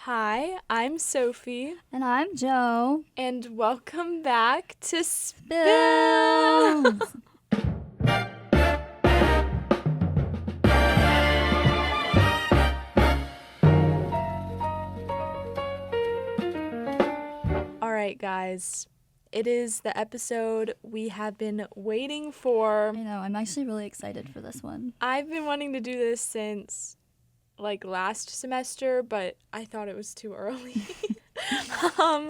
Hi, I'm Sophie, And I'm Joe. and welcome back to Spills. All right, guys. It is the episode we have been waiting for. I know, I'm actually really excited for this one. I've been wanting to do this since last semester, but I thought it was too early.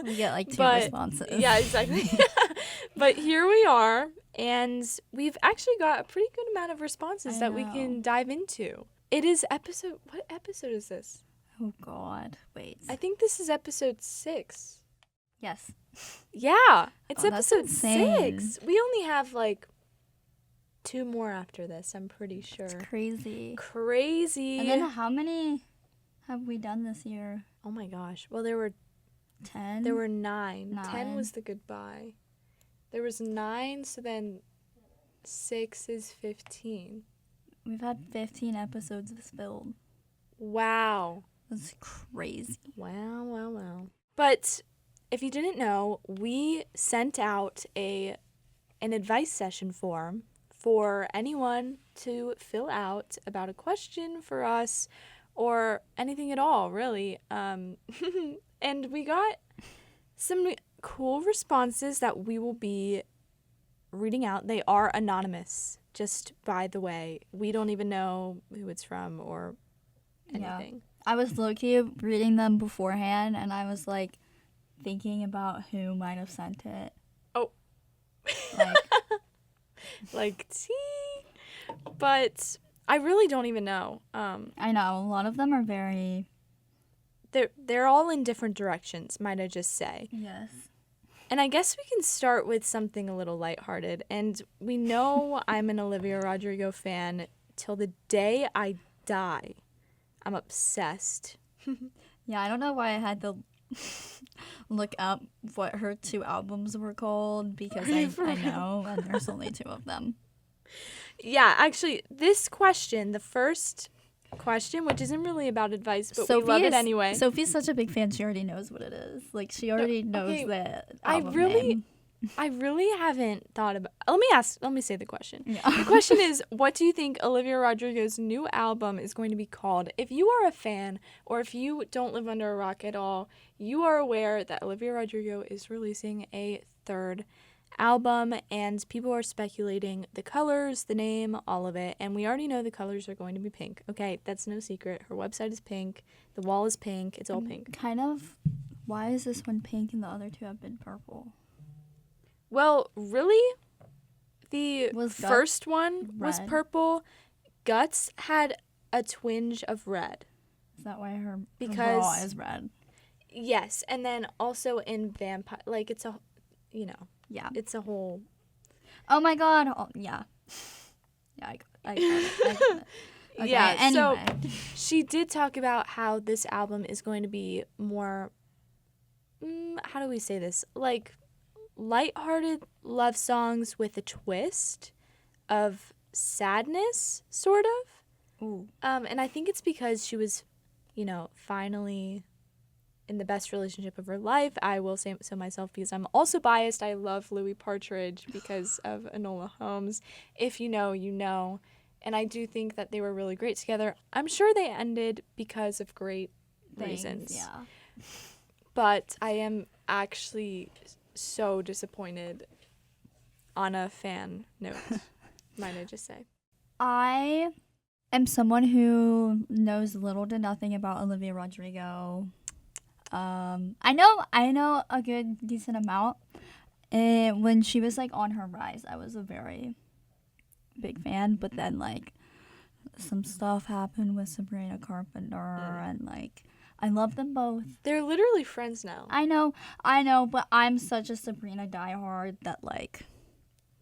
We get two responses. Yeah, exactly. But here we are, and we've actually got a pretty good amount of responses that we can dive into. It is what episode is this? Oh God, wait. I think this is episode 6. Yes. Yeah, it's that's episode insane. 6. We only have 2 more after this, I'm pretty sure. It's crazy. Crazy. And then how many have we done this year? Oh my gosh. Well, there were 10? There were 9. 10 9. was the goodbye. There was 9, so then 6 is 15. We've had 15 episodes of Spilled. Wow. That's crazy. Wow. But if you didn't know, we sent out an advice session form for anyone to fill out about a question for us or anything at all, really. And we got some cool responses that we will be reading out. They are anonymous, just by the way. We don't even know who it's from or anything. Yeah. I was low-key reading them beforehand, and I was thinking about who might have sent it. Oh. Tea. But I really don't even know. I know, a lot of them are very... They're all in different directions, might I just say. Yes. And I guess we can start with something a little lighthearted. And we know I'm an Olivia Rodrigo fan till the day I die. I'm obsessed. Yeah, I don't know why I had to look up what her 2 albums were called because I know, and there's only 2 of them. Yeah, actually, this question, the first question, which isn't really about advice, but we love it anyway. Sophie's such a big fan, she already knows what it is. She already knows the album name. I really haven't thought about... Let me say the question. Yeah. The question is, what do you think Olivia Rodrigo's new album is going to be called? If you are a fan, or if you don't live under a rock at all, you are aware that Olivia Rodrigo is releasing a 3rd album, and people are speculating the colors, the name, all of it, and we already know the colors are going to be pink. Okay, that's no secret. Her website is pink. The wall is pink. It's all pink. Kind of, why is this one pink and the other 2 have been purple? Well, really, the first one was purple. Guts had a twinge of red. Is that why her bra is red? Yes, and then also in Vampire, it's a, yeah, it's a whole. Oh my God! Oh, yeah, yeah, I got it. Okay, yeah. Anyway. So she did talk about how this album is going to be more. How do we say this? Lighthearted love songs with a twist of sadness, sort of. Ooh. And I think it's because she was, finally in the best relationship of her life. I will say so myself because I'm also biased. I love Louis Partridge because of Enola Holmes. If you know, you know. And I do think that they were really great together. I'm sure they ended because of great reasons. Yeah. But I am actually so disappointed on a fan note, might I just say. I am someone who knows little to nothing about Olivia Rodrigo. I know a good decent amount. And when she was on her rise, I was a very big fan. But then some stuff happened with Sabrina Carpenter, and I love them both. They're literally friends now. I know, but I'm such a Sabrina diehard that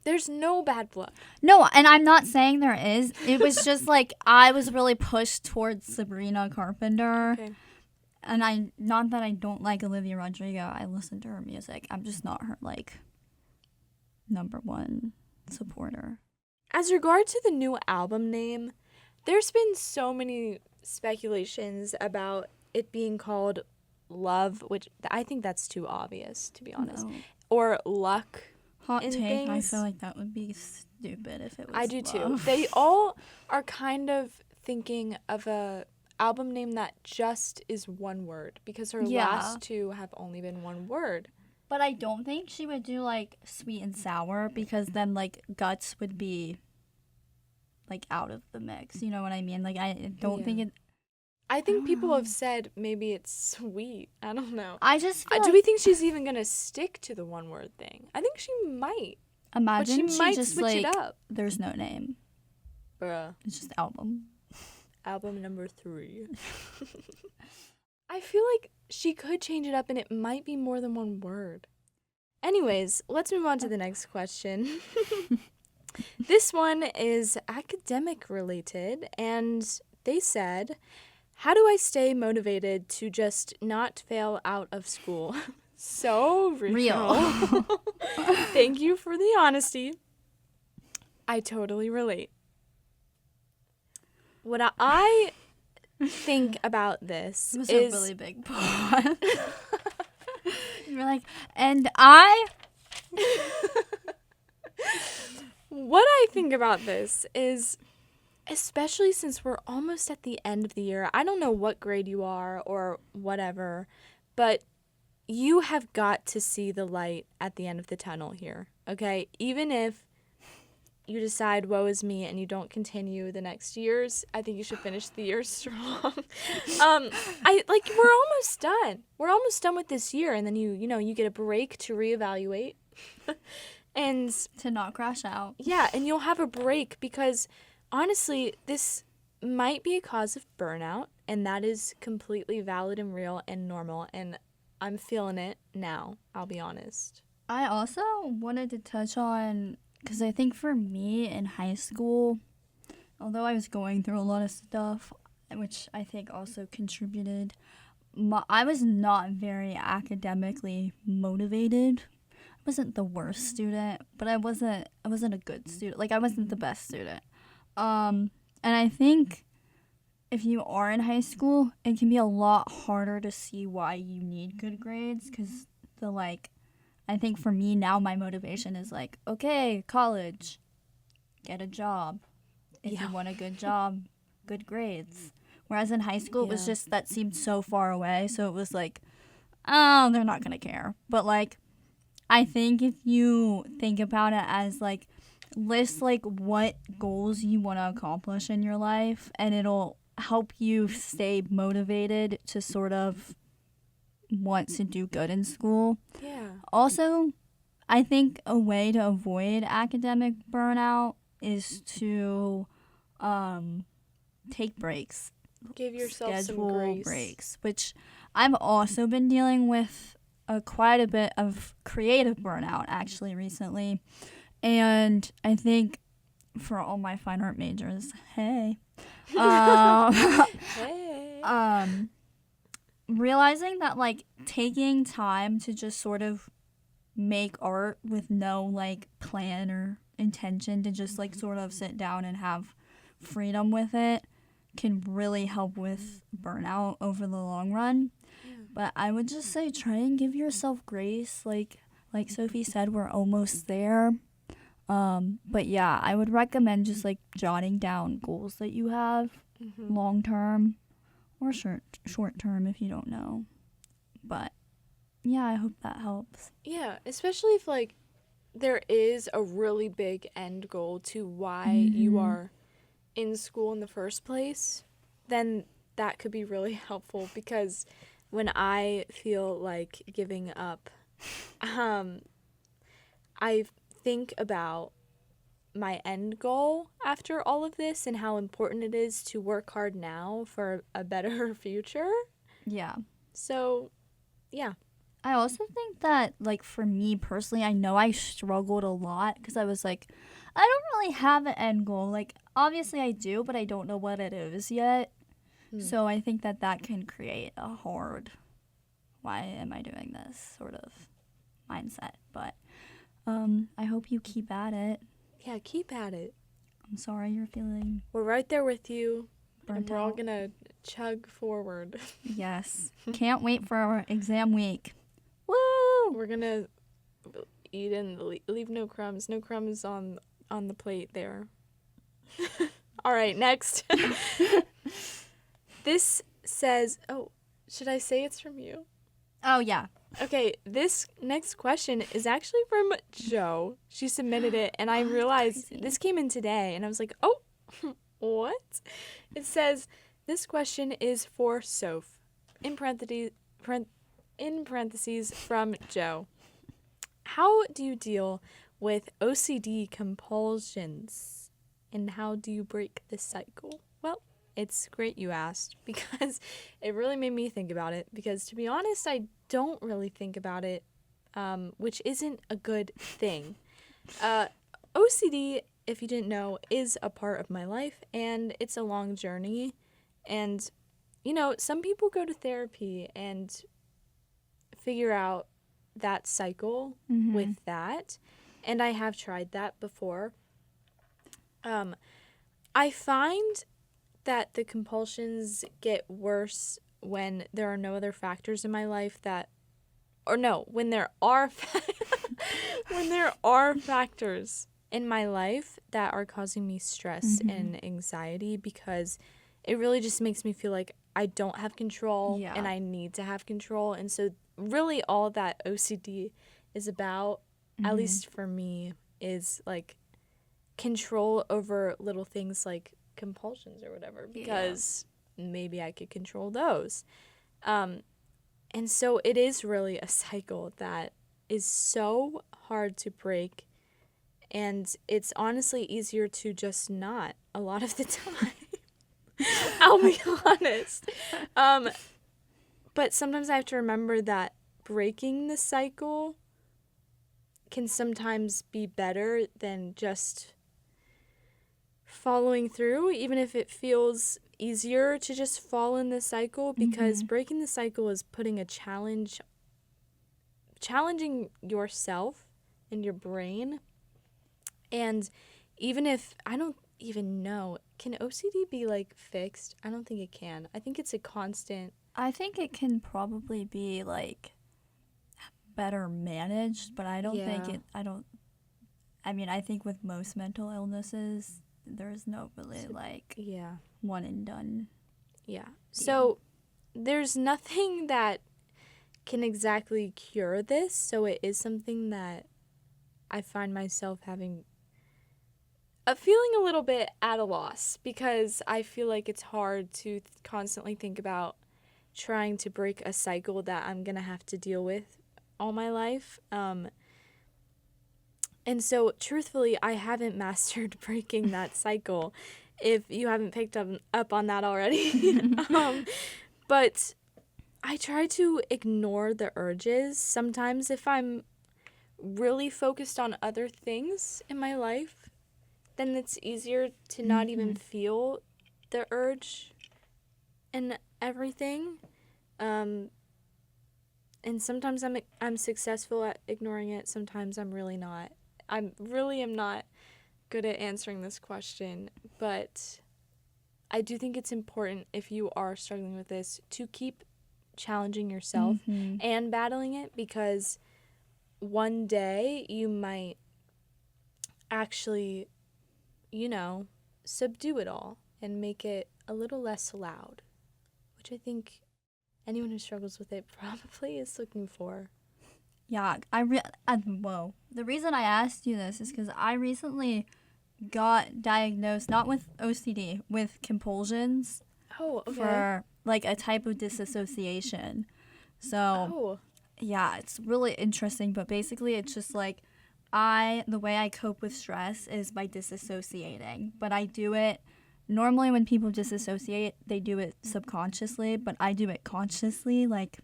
there's no bad blood. No, and I'm not saying there is. It was just I was really pushed towards Sabrina Carpenter. Okay. And not that I don't like Olivia Rodrigo. I listen to her music. I'm just not her number one supporter. As regard to the new album name, there's been so many speculations about it being called love, which I think that's too obvious, to be honest, No. or luck. Hot in take, I things. feel like that would be stupid if it was I do too. love. They all are kind of thinking of a album name that just is one word, because her Yeah. last two have only been one word. But I don't think she would do, like, sweet and sour, because then, like, guts would be, like, out of the mix. You know what I mean? Like, I don't think it... I think don't people know. have said maybe it's sweet. I don't know. I just feel Do like... we think she's even going to stick to the one word thing? I think she might. Imagine but she might just, switch like, it up. there's no name. Bruh. It's just album. Album number 3. I feel like she could change it up and it might be more than one word. Anyways, let's move on to the next question. This one is academic related, and they said, how do I stay motivated to just not fail out of school? So real. Thank you for the honesty. I totally relate. What I think about this It was is a really big pause. You're like, and I... what I think about this is, especially since we're almost at the end of the year, I don't know what grade you are or whatever, but you have got to see the light at the end of the tunnel here, okay? Even if you decide, woe is me, and you don't continue the next years, I think you should finish the year strong. We're almost done. We're almost done with this year, and then you get a break to reevaluate. And to not crash out. Yeah, and you'll have a break because honestly, this might be a cause of burnout, and that is completely valid and real and normal, and I'm feeling it now, I'll be honest. I also wanted to touch on, because I think for me in high school, although I was going through a lot of stuff, which I think also contributed, I was not very academically motivated. I wasn't the worst student, but I wasn't a good student. Like, I wasn't the best student. And I think if you are in high school, it can be a lot harder to see why you need good grades, because I think for me now, my motivation is like, okay, college, get a job. If you want a good job, good grades. Whereas in high school, it was just, that seemed so far away. So it was like, oh, they're not going to care. But like, I think if you think about it as like, list like what goals you want to accomplish in your life, and it'll help you stay motivated to sort of want to do good in school. Yeah. Also, I think a way to avoid academic burnout is to take breaks. Give yourself Schedule some grace. breaks, which I've also been dealing with quite a bit of creative burnout actually recently. And I think for all my fine art majors, hey. Realizing that like taking time to just sort of make art with no like plan or intention, to just like sort of sit down and have freedom with it, can really help with burnout over the long run. But I would just say try and give yourself grace. Like Sofie said, we're almost there. But yeah, I would recommend just like jotting down goals that you have, long term or short term if you don't know. But yeah, I hope that helps. Yeah, especially if like there is a really big end goal to why you are in school in the first place, then that could be really helpful, because when I feel like giving up, I think about my end goal after all of this and how important it is to work hard now for a better future. Yeah. So, yeah. I also think that, like, for me personally, I know I struggled a lot because I was like, I don't really have an end goal. Like, obviously I do, but I don't know what it is yet. So I think that can create a hard, why am I doing this sort of mindset. But I hope you keep at it. Yeah, keep at it. I'm sorry you're feeling We're right there with you. burnt we're all out. gonna chug forward. Yes. Can't wait for our exam week. Woo! We're gonna eat and leave no crumbs. No crumbs on the plate there. All right, next. This says, oh, should I say it's from you? Oh, yeah. Okay, this next question is actually from Joe. She submitted it, and I realized crazy. this came in today, and I was like, oh, what? It says, this question is for Soph, in parentheses from Joe. How do you deal with OCD compulsions, and how do you break the cycle? Well, it's great you asked, because it really made me think about it, because to be honest, I don't really think about it, which isn't a good thing. OCD, if you didn't know, is a part of my life, and it's a long journey. And, you know, some people go to therapy and figure out that cycle with that, and I have tried that before. I find that the compulsions get worse when there are no other factors in my life when there are when there are factors in my life that are causing me stress and anxiety, because it really just makes me feel like I don't have control and I need to have control. And so really all that OCD is about, at least for me, is like control over little things like compulsions or whatever, because maybe I could control those. And so it is really a cycle that is so hard to break, and it's honestly easier to just not a lot of the time. I'll be honest. But sometimes I have to remember that breaking the cycle can sometimes be better than just following through, even if it feels easier to just fall in the cycle, because breaking the cycle is putting a challenging yourself and your brain. And even if, I don't even know, can OCD be like fixed? I don't think it can. I think it's a constant. I think it can probably be like better managed, but I don't think it, I think with most mental illnesses, there's no really like one and done. Yeah. So there's nothing that can exactly cure this. So it is something that I find myself having feeling a little bit at a loss, because I feel like it's hard to constantly think about trying to break a cycle that I'm going to have to deal with all my life. And so, truthfully, I haven't mastered breaking that cycle, if you haven't picked up on that already. But I try to ignore the urges. Sometimes if I'm really focused on other things in my life, then it's easier to not even feel the urge and everything. And sometimes I'm successful at ignoring it. Sometimes I'm really not. I really am not good at answering this question, but I do think it's important, if you are struggling with this, to keep challenging yourself and battling it, because one day you might actually, subdue it all and make it a little less loud, which I think anyone who struggles with it probably is looking for. Yeah, whoa. The reason I asked you this is because I recently got diagnosed, not with OCD, with compulsions. Oh, okay. For like a type of disassociation. So, yeah, it's really interesting, but basically it's just like the way I cope with stress is by disassociating, but I do it normally when people disassociate, they do it subconsciously, but I do it consciously, like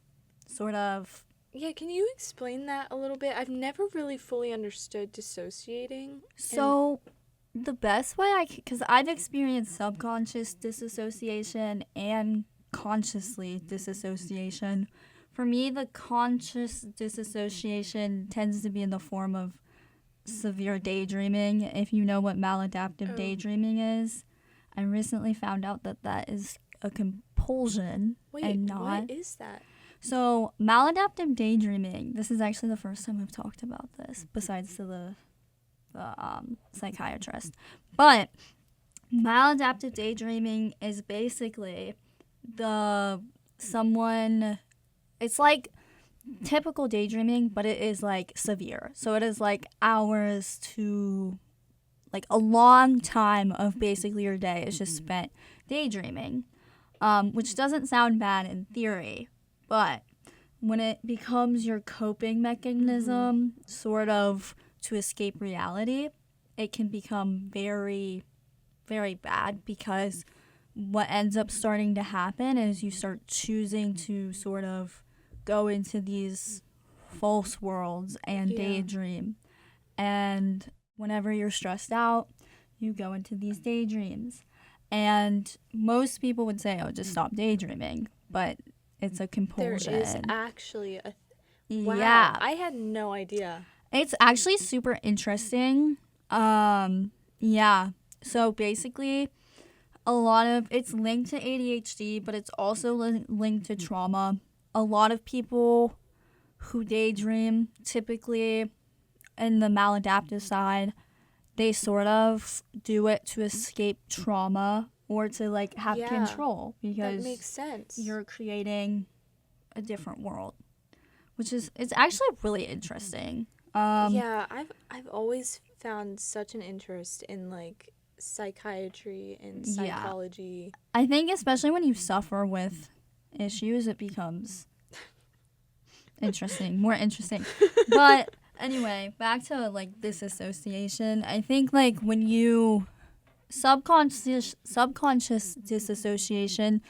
sort of. Yeah, can you explain that a little bit? I've never really fully understood dissociating. So the best way because I've experienced subconscious disassociation and consciously disassociation. For me, the conscious disassociation tends to be in the form of severe daydreaming, if you know what maladaptive daydreaming is. I recently found out that that is a compulsion. Wait, and not. What is that? So maladaptive daydreaming. This is actually the first time I've talked about this, besides to the psychiatrist. But maladaptive daydreaming is basically it's like typical daydreaming, but it is like severe. So it is like hours to like a long time of basically your day is just spent daydreaming, which doesn't sound bad in theory, but when it becomes your coping mechanism, sort of to escape reality, it can become very, very bad, because what ends up starting to happen is you start choosing to sort of go into these false worlds and daydream. And whenever you're stressed out, you go into these daydreams. And most people would say, oh, just stop daydreaming. But it's a compulsion. There is actually a... Wow. Yeah. I had no idea. It's actually super interesting. Yeah. So basically, it's linked to ADHD, but it's also linked to trauma. A lot of people who daydream, typically in the maladaptive side, they sort of do it to escape trauma or to like have control, because that makes sense. You're creating a different world, it's actually really interesting. I've always found such an interest in like psychiatry and psychology. I think especially when you suffer with issues, it becomes more interesting. But anyway, back to like disassociation. I think like when you subconscious disassociation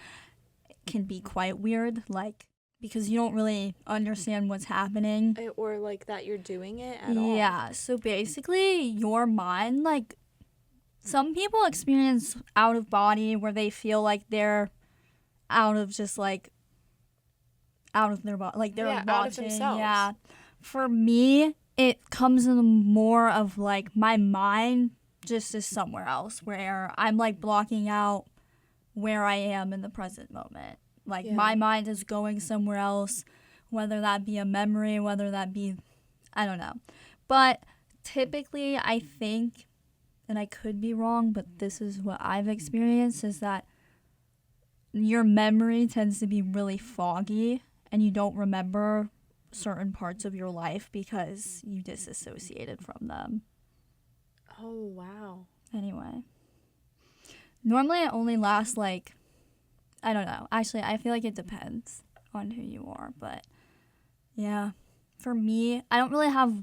can be quite weird, like because you don't really understand what's happening, or like that you're doing it at all. Yeah, so basically your mind, like some people experience out of body where they feel like they're out of their body, like they're watching. Out of themselves. Yeah. For me, it comes in more of like my mind just is somewhere else, where I'm like blocking out where I am in the present moment. Like my mind is going somewhere else, whether that be a memory, whether that be, I don't know. But typically I think, and I could be wrong, but this is what I've experienced, is that your memory tends to be really foggy and you don't remember certain parts of your life because you disassociated from them. Oh, wow. Anyway. Normally it only lasts like, I don't know. Actually, I feel like it depends on who you are. But yeah, for me, I don't really have,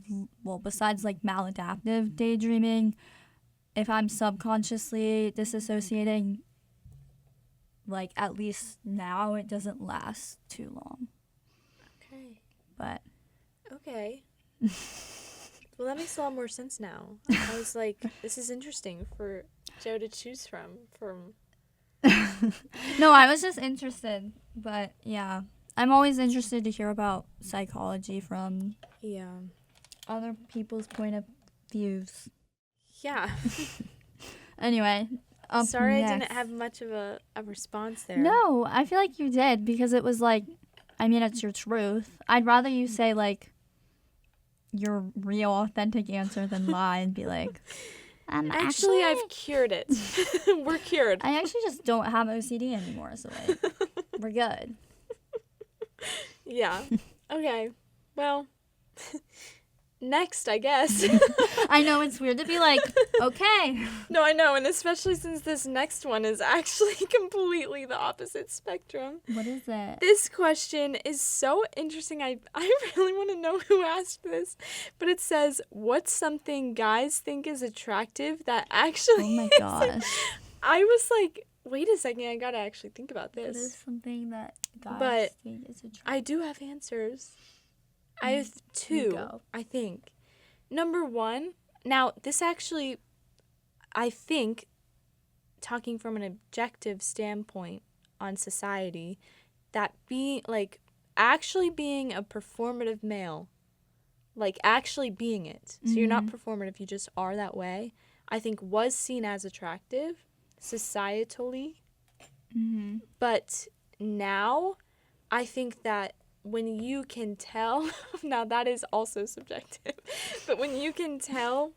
well, besides like maladaptive daydreaming, if I'm subconsciously disassociating, like at least now it doesn't last too long. Okay. But. Okay. Well, that makes a lot more sense now. I was like, this is interesting for Joe to choose from. No, I was just interested. But yeah, I'm always interested to hear about psychology from other people's point of views. Yeah. Anyway, sorry next. I didn't have much of a response there. No, I feel like you did, because it was like, I mean, it's your truth. I'd rather you say like your real authentic answer than lie and be like, actually I've cured it. We're cured. I actually just don't have OCD anymore, so like, we're good. Yeah. Okay. Well, next, I guess. I know, it's weird to be like, okay. No, I know, and especially since this next one is actually completely the opposite spectrum. What is it? This question is so interesting. I really want to know who asked this. But it says, what's something guys think is attractive that actually... Oh my gosh. I was like, wait a second, I gotta actually think about this. What is something that guys think is attractive? I do have answers. I have two, I think. Number one, now this actually, I think, talking from an objective standpoint on society, that actually being a performative male, like actually being it, so you're not performative, you just are that way, I think was seen as attractive societally. Mm-hmm. But now I think that when you can tell, now that is also subjective, but when you can tell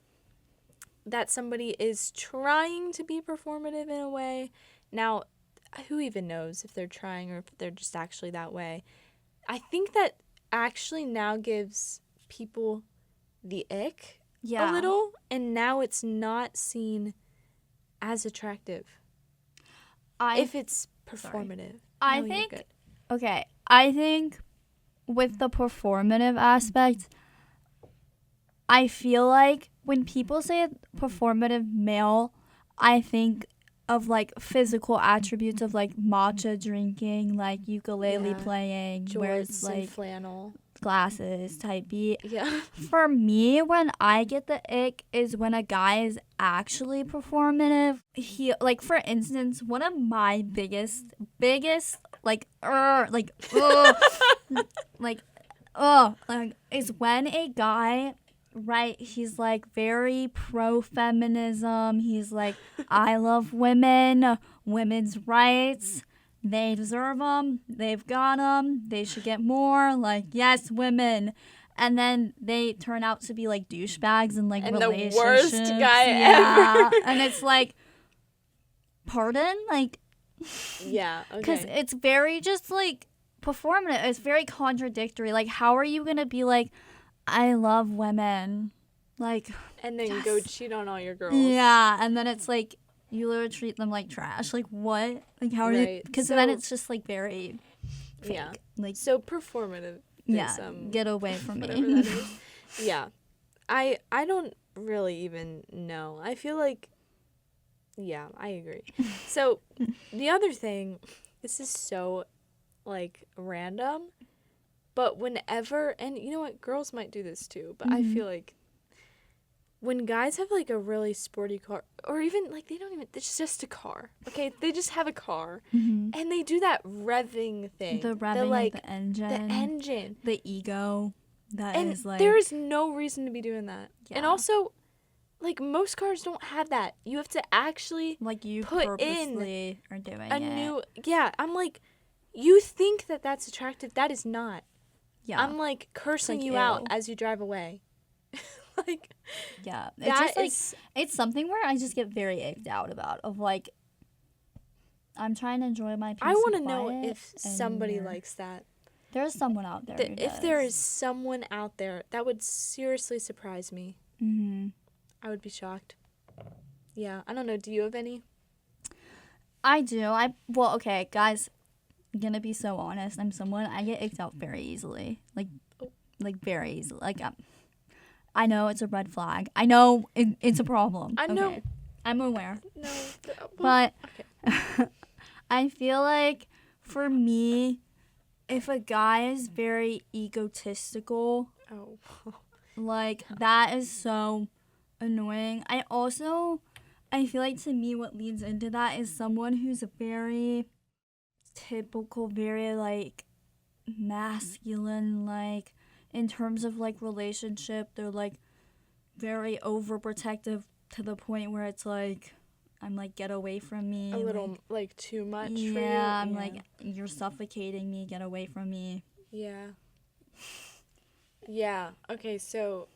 that somebody is trying to be performative in a way, now who even knows if they're trying or if they're just actually that way? I think that actually now gives people the ick a little, and now it's not seen as attractive if it's performative. I think, okay, I think with the performative aspect, I feel like when people say performative male, I think of like physical attributes of like matcha drinking, like ukulele playing, where it's like and flannel, glasses type beat. Yeah. For me, when I get the ick is when a guy is actually performative. He, like, for instance, one of my biggest like is when a guy, right, he's like very pro feminism. He's like, I love women, women's rights. They deserve them. They've got them. They should get more. Like, yes, women. And then they turn out to be like douchebags and like and relationships. the worst guy ever. And it's like, pardon? Like, yeah, okay. Because it's very just like performative. It's very contradictory. Like, how are you going to be like, I love women? Like, and then you go cheat on all your girls. Yeah. And then it's like, you literally treat them like trash. Like, what? Like, how are you? Because then it's just like very fake. Yeah. Like, so performative. Yeah. Is, get away from whatever me. That is. Yeah. I don't really even know. I feel like, yeah, I agree. So the other thing, this is so like random, but whenever, and you know what, girls might do this too, but I feel like when guys have like a really sporty car, or even like it's just a car, okay? They just have a car, and they do that revving thing. The revving, like of the engine. The engine. The ego. And is like. there is no reason to be doing that. Yeah. And also, like, most cars don't have that. You have to actually like you put purposely are doing a new. Yeah, I'm like, you think that that's attractive? That is not. Yeah. I'm like cursing you out as you drive away. Like, yeah, it's just like it's something where I just get very icked out about. Of like, I'm trying to enjoy my peace. I want to and know quiet, if somebody likes that. There's someone out there. If there is someone out there, that would seriously surprise me. I would be shocked. Yeah, I don't know. Do you have any? I do. Well, okay, guys. I'm gonna be so honest. I'm someone I get icked out very easily. Like very easily. Like I know it's a red flag. I know it's a problem. I know. Okay. I'm aware. No. But okay. I feel like for me, if a guy is very egotistical, like that is so annoying. I feel like to me what leads into that is someone who's very typical, very like masculine, like in terms of like relationship, they're like very overprotective to the point where it's like I'm like, get away from me. A little like too much for you. Yeah, I'm like, you're suffocating me, get away from me. Yeah. Yeah. Okay, so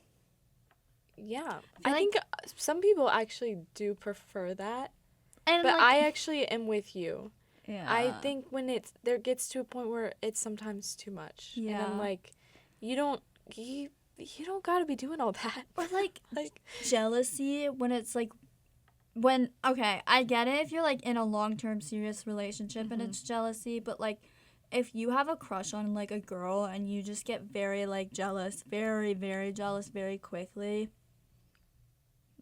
yeah. I think some people actually do prefer that. And but like, I actually am with you. Yeah. I think when there gets to a point where it's sometimes too much. Yeah. And I'm like, you don't gotta be doing all that. Or like jealousy when it's like okay, I get it if you're like in a long-term serious relationship and it's jealousy, but like if you have a crush on like a girl and you just get very like jealous, very, very jealous very quickly,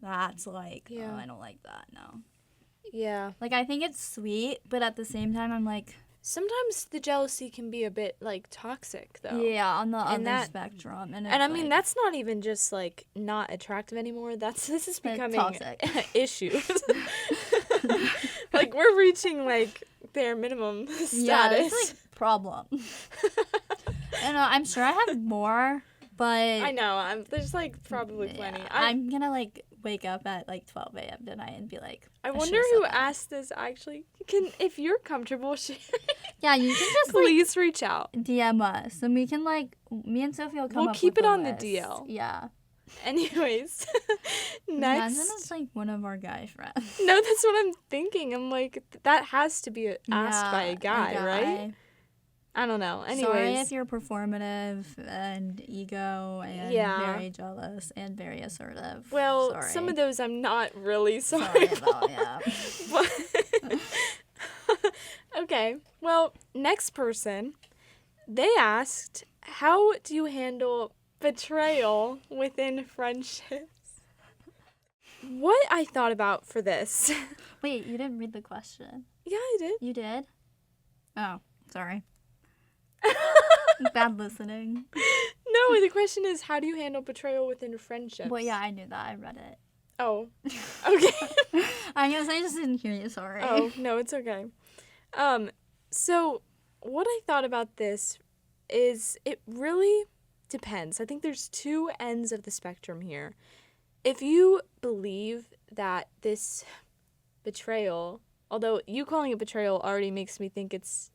that's like, oh, I don't like that, no. Yeah. Like, I think it's sweet, but at the same time, I'm like... Sometimes the jealousy can be a bit, like, toxic, though. Yeah, on the other spectrum. And I mean, that's not even just, like, not attractive anymore. This is becoming an issue. Like, we're reaching, like, bare minimum status. Yeah, it's, like, problem. And I'm sure I have more, but... I know. There's, like, probably plenty. I'm gonna, like, wake up at like 12 a.m. tonight and be like, I wonder should've who said that." asked this actually. If you're comfortable sharing, Yeah, you can just like please reach out. DM us, and we can like me and Sophie will come We'll up keep with it a on the list. DL. Yeah. Anyways, Imagine next. it's like one of our guy friends. No, that's what I'm thinking. I'm like, that has to be asked Yeah, by a guy, right? I don't know. Anyways. Sorry if you're performative and ego and very jealous and very assertive. Well, sorry. some of those I'm not really sorry about, yeah. But okay. Well, next person, they asked, how do you handle betrayal within friendships? What I thought about for this. Wait, you didn't read the question. Yeah, I did. You did? Oh, sorry. Bad listening. No, the question is, how do you handle betrayal within friendships? Well, yeah, I knew that. I read it. Oh, okay. I guess I just didn't hear you. Sorry. Oh, no, it's okay. So what I thought about this is it really depends. I think there's two ends of the spectrum here. If you believe that this betrayal, although you calling it betrayal already makes me think it's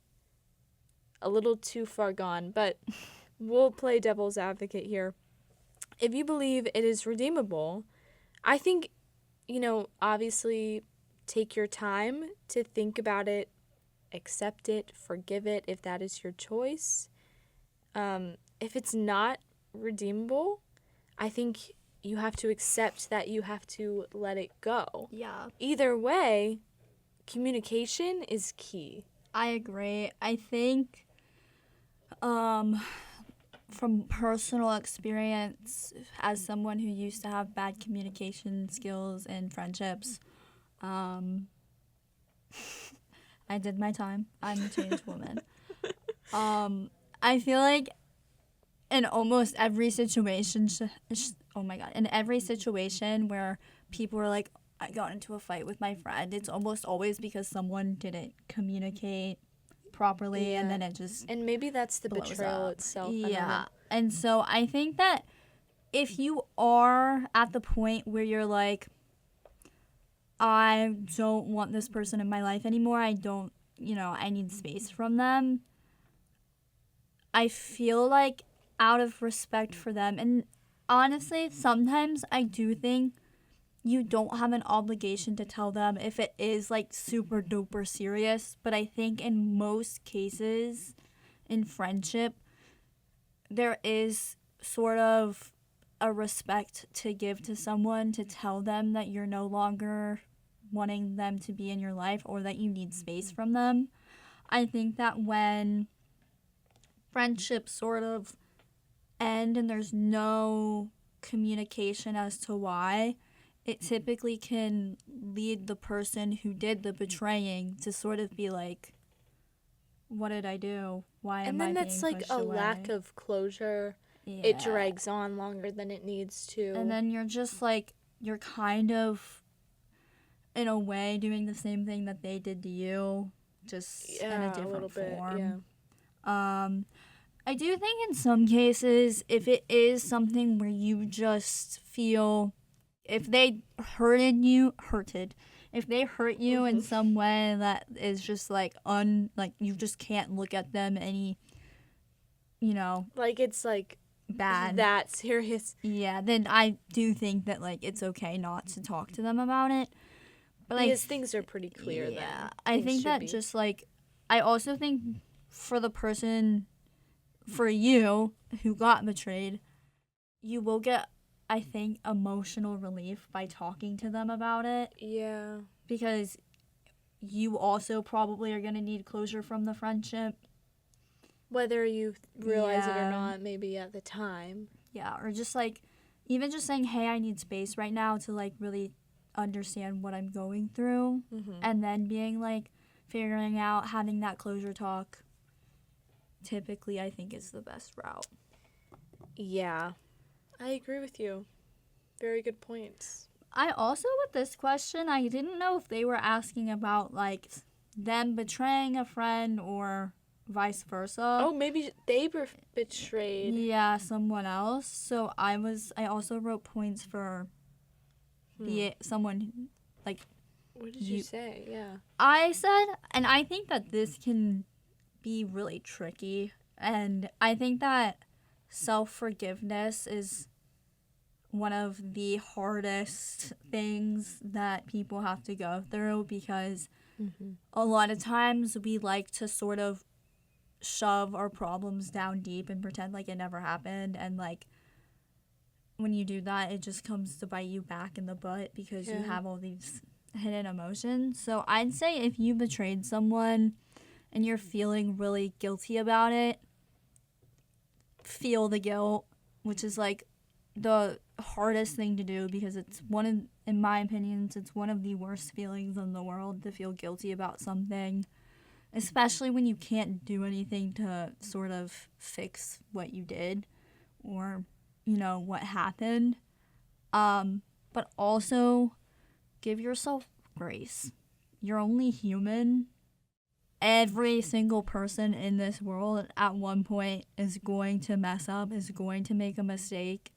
a little too far gone, but we'll play devil's advocate here. If you believe it is redeemable, I think, obviously take your time to think about it, accept it, forgive it if that is your choice. If it's not redeemable, I think you have to accept that you have to let it go. Yeah. Either way, communication is key. I agree. I think from personal experience as someone who used to have bad communication skills in friendships, I did my time. I'm a changed woman. I feel like in almost every situation, in every situation where people are like, I got into a fight with my friend, it's almost always because someone didn't communicate properly, and then it just and maybe that's the betrayal up. itself. Yeah. And so I think that if you are at the point where you're like, I don't want this person in my life anymore, I need space from them, I feel like out of respect for them, and honestly, sometimes I do think you don't have an obligation to tell them if it is like super duper serious, but I think in most cases in friendship, there is sort of a respect to give to someone to tell them that you're no longer wanting them to be in your life or that you need space from them. I think that when friendships sort of end and there's no communication as to why, it typically can lead the person who did the betraying to sort of be like, what did I do? Why am I being pushed away? And then that's like a lack of closure. Yeah. It drags on longer than it needs to. And then you're just like, you're kind of, in a way, doing the same thing that they did to you, just in a different form. I do think in some cases, if it is something where you just feel, if they hurt you in some way that is just like you just can't look at them any, like it's like bad, that serious. Yeah, then I do think that like it's okay not to talk to them about it. But like, because things are pretty clear. Yeah, I think that just like, I also think for the person, for you who got betrayed, you will get, I think, emotional relief by talking to them about it. Yeah. Because you also probably are going to need closure from the friendship. Whether you realize it or not, maybe at the time. Yeah, or just like, even just saying, hey, I need space right now to like really understand what I'm going through. Mm-hmm. And then being like, figuring out, having that closure talk, typically I think is the best route. Yeah. I agree with you. Very good points. I also, with this question, I didn't know if they were asking about, like, them betraying a friend or vice versa. Oh, maybe they betrayed. Yeah, someone else. So I also wrote points for be it someone like What did you say? Yeah. I said, and I think that this can be really tricky, and I think that self-forgiveness is one of the hardest things that people have to go through, because a lot of times we like to sort of shove our problems down deep and pretend like it never happened, and like when you do that, it just comes to bite you back in the butt because you have all these hidden emotions. So I'd say if you betrayed someone and you're feeling really guilty about it, feel the guilt, which is like the hardest thing to do, because it's in my opinion, it's one of the worst feelings in the world to feel guilty about something, especially when you can't do anything to sort of fix what you did or, you know, what happened. But also give yourself grace. You're only human. Every single person in this world at one point is going to mess up, is going to make a mistake,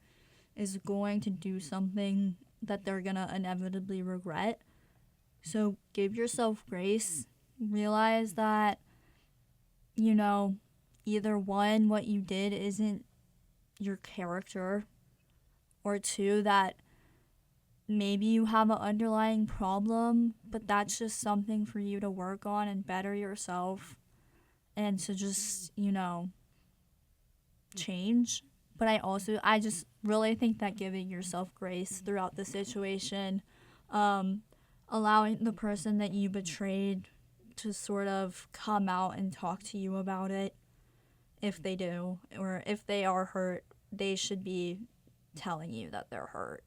is going to do something that they're going to inevitably regret. So give yourself grace. Realize that, you know, either one, what you did isn't your character, or two, that maybe you have an underlying problem, but that's just something for you to work on and better yourself and to just, you know, change. But I just really think that giving yourself grace throughout the situation, allowing the person that you betrayed to sort of come out and talk to you about it, if they do, or if they are hurt, they should be telling you that they're hurt.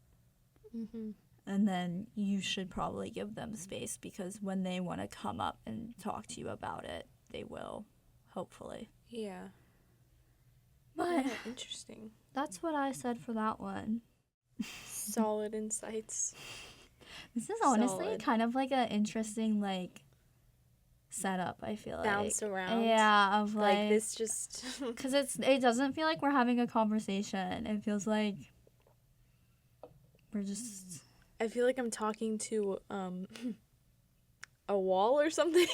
And then you should probably give them space, because when they want to come up and talk to you about it, they will, hopefully. Yeah. But yeah, interesting. That's what I said for that one. Solid insights. This is honestly kind of like an interesting, like, setup, I feel like. Bounce around. Yeah, of like this just... Because it doesn't feel like we're having a conversation. It feels like we're just... I feel like I'm talking to a wall or something.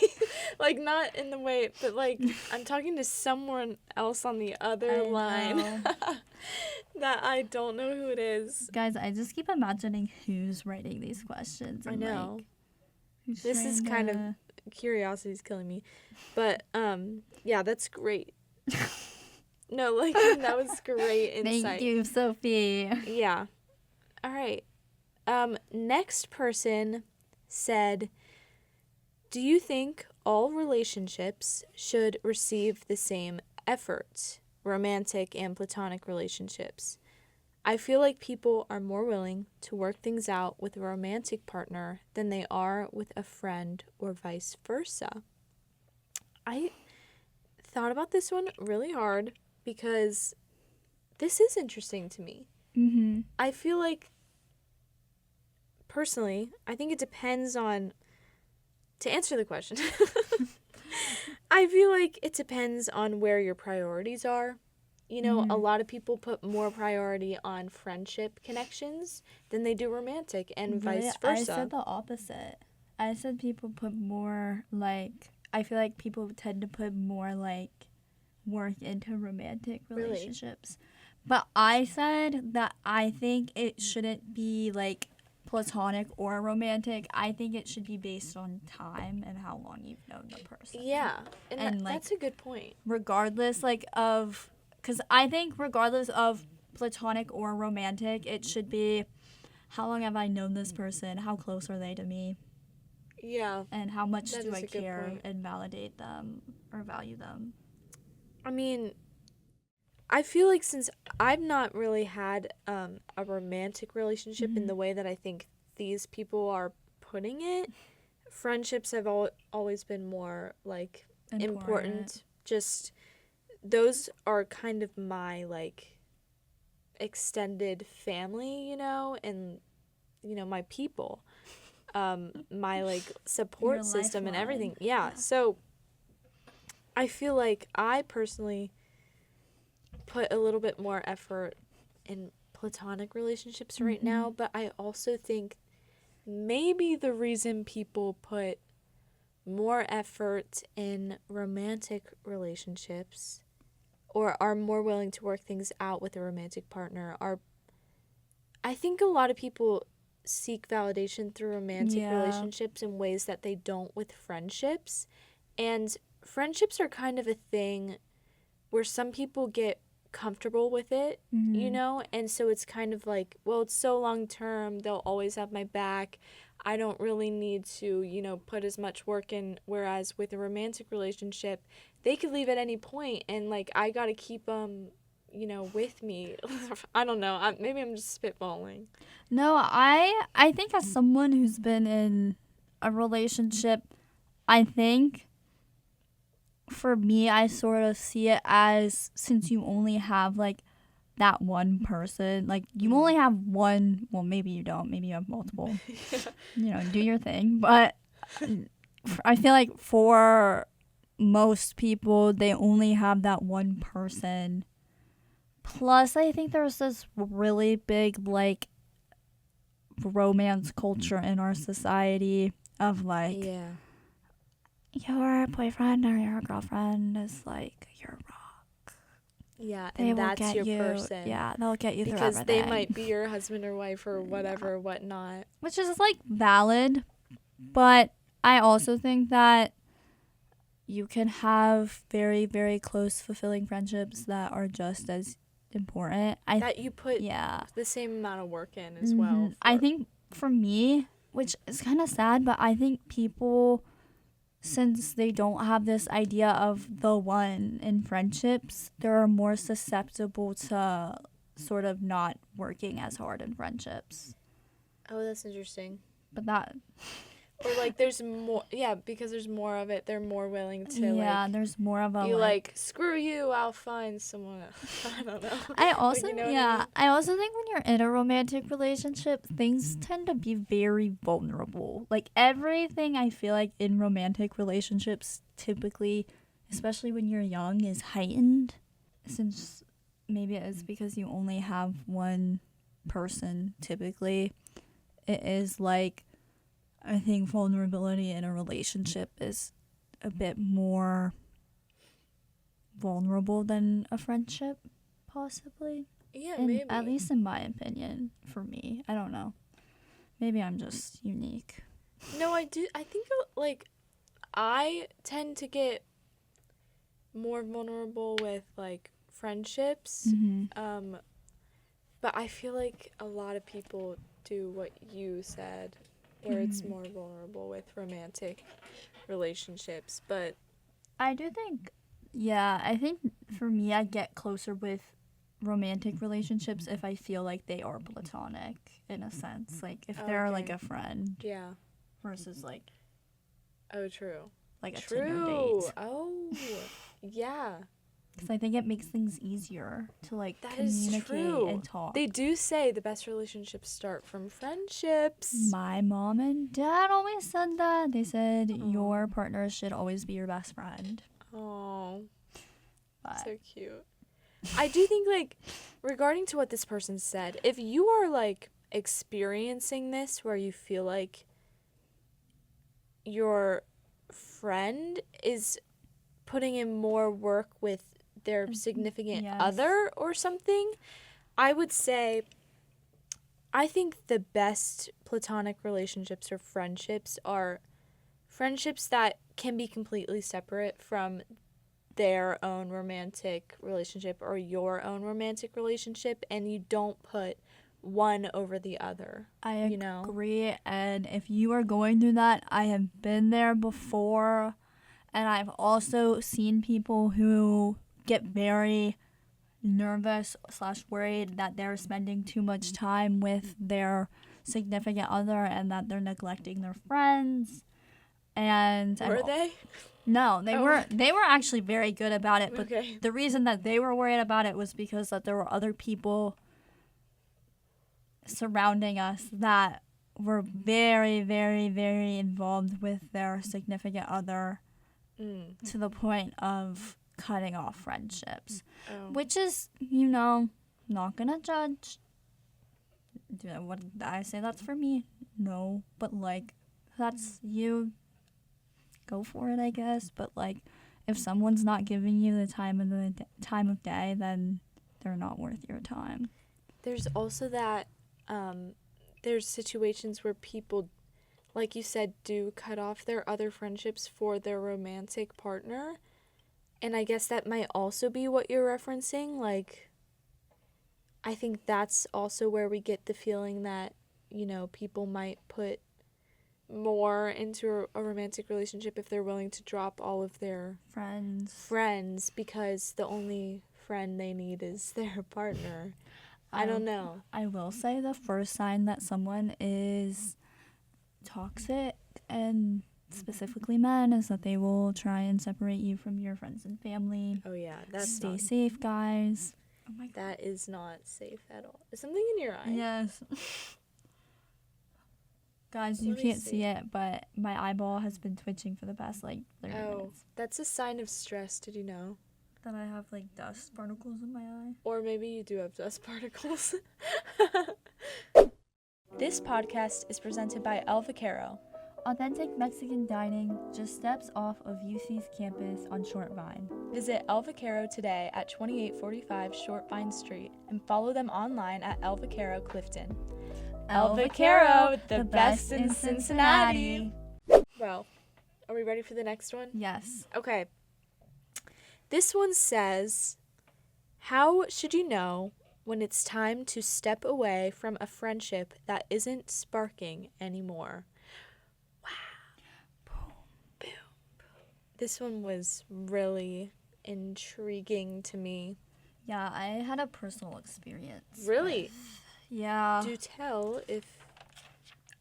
Like, not in the way, but like I'm talking to someone else on the other line that I don't know who it is. Guys, I just keep imagining who's writing these questions. And, I know. Like, this is kind of... Curiosity's killing me. But, yeah, that's great. No, like, that was great insight. Thank you, Sophie. Yeah. All right. Next person said, do you think all relationships should receive the same effort, romantic and platonic relationships? I feel like people are more willing to work things out with a romantic partner than they are with a friend, or vice versa. I thought about this one really hard because this is interesting to me. Mm-hmm. I feel like, personally, I think it depends on, to answer the question, I feel like it depends on where your priorities are. You know, a lot of people put more priority on friendship connections than they do romantic, and vice versa. I said the opposite. I said people put more, like, I feel like people tend to put more, like, work into romantic relationships. Really? But I said that I think it shouldn't be, like, platonic or romantic. I think it should be based on time and how long you've known the person. Yeah, and like, that's a good point. Regardless, like, of... Because I think regardless of platonic or romantic, it should be, how long have I known this person? How close are they to me? Yeah. And how much do I care and validate them or value them? I mean, I feel like since I've not really had a romantic relationship in the way that I think these people are putting it, friendships have always been more, like, important. Just... those are kind of my, like, extended family, you know, and, you know, my people, my, like, support system and everything. Yeah. So I feel like I personally put a little bit more effort in platonic relationships right now, but I also think maybe the reason people put more effort in romantic relationships or are more willing to work things out with a romantic partner are, I think a lot of people seek validation through romantic Yeah. relationships in ways that they don't with friendships. And friendships are kind of a thing where some people get comfortable with it, you know? And so it's kind of like, well, it's so long term, they'll always have my back. I don't really need to, you know, put as much work in. Whereas with a romantic relationship, they could leave at any point, and like I gotta keep them, you know, with me. I don't know. Maybe I'm just spitballing. No, I think as someone who's been in a relationship, I think for me, I sort of see it as, since you only have like that one person, like you only have one, well, maybe you don't, maybe you have multiple, you know, do your thing. But I feel like for most people, they only have that one person. Plus, I think there's this really big like romance culture in our society of like, Yeah. your boyfriend or your girlfriend is like your rock. Yeah, They and will that's get your you. person. Yeah, they'll get you because through they everything. might be your husband or wife or whatever, whatnot. Which is like valid, but I also think that you can have very, very close, fulfilling friendships that are just as important. That you put the same amount of work in as well. I think for me, which is kind of sad, but I think people, since they don't have this idea of the one in friendships, they're more susceptible to sort of not working as hard in friendships. Oh, that's interesting. But that... Or like there's more, because there's more of it, they're more willing to there's more of a be like, screw you, I'll find someone else. I don't know. I also, you know what I mean? I also think when you're in a romantic relationship, things tend to be very vulnerable. Like everything I feel like in romantic relationships typically, especially when you're young, is heightened. Since maybe it's because you only have one person typically. It is like, I think vulnerability in a relationship is a bit more vulnerable than a friendship, possibly. Yeah, Maybe. At least in my opinion, for me. I don't know. Maybe I'm just unique. No, I do. I think, like, I tend to get more vulnerable with, like, friendships. But I feel like a lot of people do what you said, where it's more vulnerable with romantic relationships. But I do think, I think for me, I get closer with romantic relationships if I feel like they are platonic, in a sense. Like, if they're like a friend. Yeah. Versus like... Oh, true. Like a Tinder date. Oh, yeah. Because I think it makes things easier to like That is communicate true. and talk. They do say the best relationships start from friendships. My mom and dad always said that. They said your partner should always be your best friend. Oh, but so cute. I do think, like, regarding to what this person said, if you are like experiencing this where you feel like your friend is putting in more work with their significant other or something, I would say I think the best platonic relationships or friendships are friendships that can be completely separate from their own romantic relationship or your own romantic relationship, and you don't put one over the other. I agree, and if you are going through that, I have been there before, and I've also seen people who get very nervous / worried that they're spending too much time with their significant other and that they're neglecting their friends. And were they? No, they were. They were actually very good about it. But Okay. the reason that they were worried about it was because that there were other people surrounding us that were very, very, very involved with their significant other to the point of cutting off friendships, which is, not gonna judge. What I say, that's for me. no, but like that's you, go for it, I guess. But like if someone's not giving you the time of day, then they're not worth your time. There's also that there's situations where people, like you said, do cut off their other friendships for their romantic partner. And I guess that might also be what you're referencing. Like, I think that's also where we get the feeling that, you know, people might put more into a romantic relationship if they're willing to drop all of their friends because the only friend they need is their partner. I don't know. I will say the first sign that someone is toxic, and specifically men, is that they will try and separate you from your friends and family. Oh yeah, that's Stay safe, guys. Oh my God. That is not safe at all. Is something in your eye? Yes. Guys, you can't see it, but my eyeball has been twitching for the past like 30 minutes. That's a sign of stress. Did you know? That I have like dust particles in my eye. Or maybe you do have dust particles. This podcast is presented by VAQUERO. Authentic Mexican dining just steps off of UC's campus on Short Vine. Visit VAQUERO today at 2845 Short Vine Street and follow them online at VAQUERO Clifton. VAQUERO, the best in Cincinnati. Well, are we ready for the next one? Yes. Okay. This one says, how should you know when it's time to step away from a friendship that isn't sparking anymore? Wow. Boom, boom, boom. This one was really intriguing to me. Yeah, I had a personal experience. Really? Yeah. Do tell if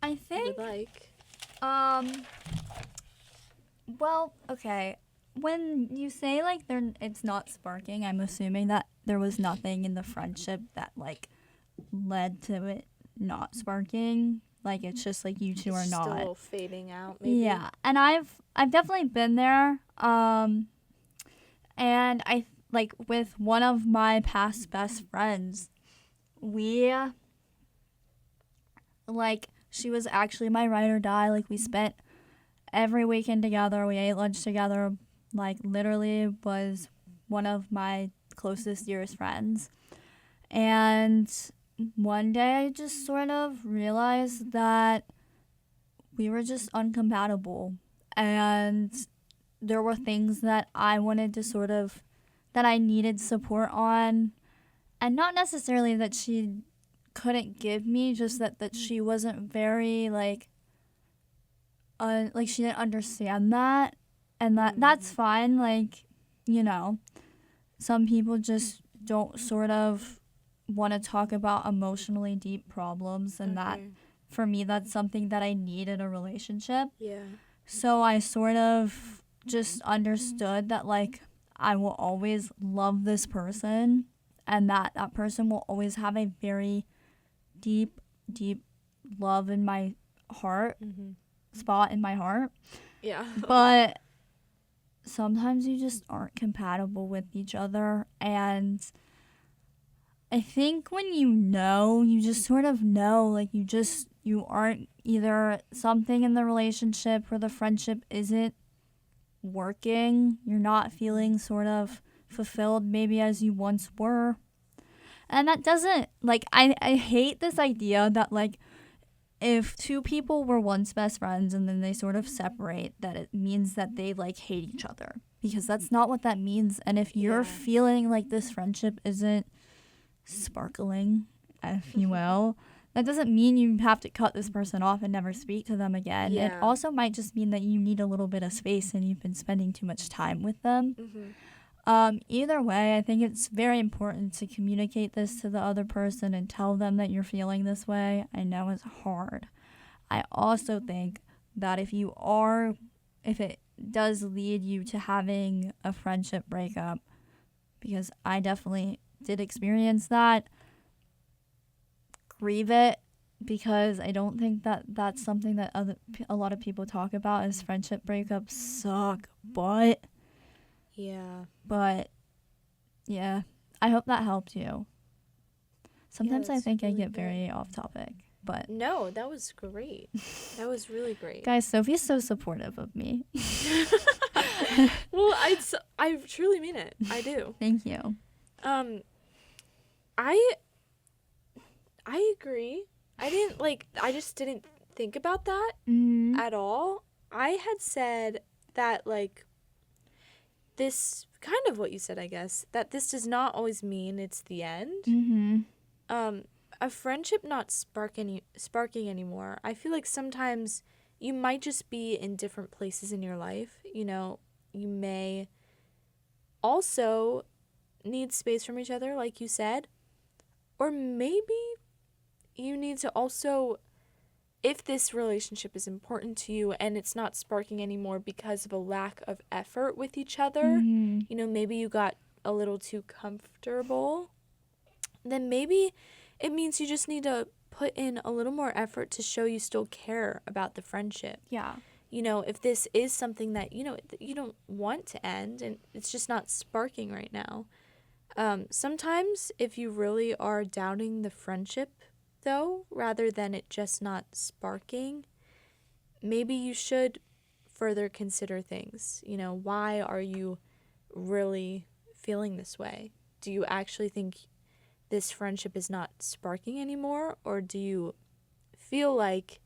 I think you would like. Well, okay. When you say like it's not sparking, I'm assuming that there was nothing in the friendship that like led to it not sparking. Like it's just like you two are not Still fading out, maybe. Yeah, and I've definitely been there. And I like with one of my past best friends, we like she was actually my ride or die. Like we spent every weekend together. We ate lunch together. Like literally was one of my closest, dearest friends. And one day I just sort of realized that we were just uncompatible. And there were things that I wanted to sort of, that I needed support on. And not necessarily that she couldn't give me, just that she wasn't very like she didn't understand that. And that's fine. Like, you know, some people just don't sort of want to talk about emotionally deep problems. And that, for me, that's something that I need in a relationship. Yeah. So I sort of just understood that, like, I will always love this person. And that person will always have a very deep, deep love in my heart, spot in my heart. Yeah. But sometimes you just aren't compatible with each other. And I think when you just sort of know, like you aren't either something in the relationship or the friendship isn't working. You're not feeling sort of fulfilled maybe as you once were. And that doesn't, like, I hate this idea that, like, if two people were once best friends and then they sort of separate, that it means that they like hate each other, because that's not what that means. And if you're feeling like this friendship isn't sparkling, if you will, that doesn't mean you have to cut this person off and never speak to them again. It also might just mean that you need a little bit of space and you've been spending too much time with them. Either way, I think it's very important to communicate this to the other person and tell them that you're feeling this way. I know it's hard. I also think that if it does lead you to having a friendship breakup, because I definitely did experience that, grieve it, because I don't think that that's something that a lot of people talk about, is friendship breakups suck, but yeah, I hope that helped you. Sometimes I think I get very off topic. But No, that was great. That was really great. guys, Sophie's so supportive of me. Well, I truly mean it. I do. Thank you. I agree. I just didn't think about that at all. I had said that, like, this kind of what you said, I guess, that this does not always mean it's the end. A friendship not sparking anymore. I feel like sometimes you might just be in different places in your life. You know, you may also need space from each other, like you said, or maybe you need to also, if this relationship is important to you and it's not sparking anymore because of a lack of effort with each other, you know, maybe you got a little too comfortable, then maybe it means you just need to put in a little more effort to show you still care about the friendship. Yeah. You know, if this is something that, you know, you don't want to end and it's just not sparking right now. Sometimes if you really are doubting the friendship, though, rather than it just not sparking, maybe you should further consider things. You know, why are you really feeling this way? Do you actually think this friendship is not sparking anymore, or do you feel like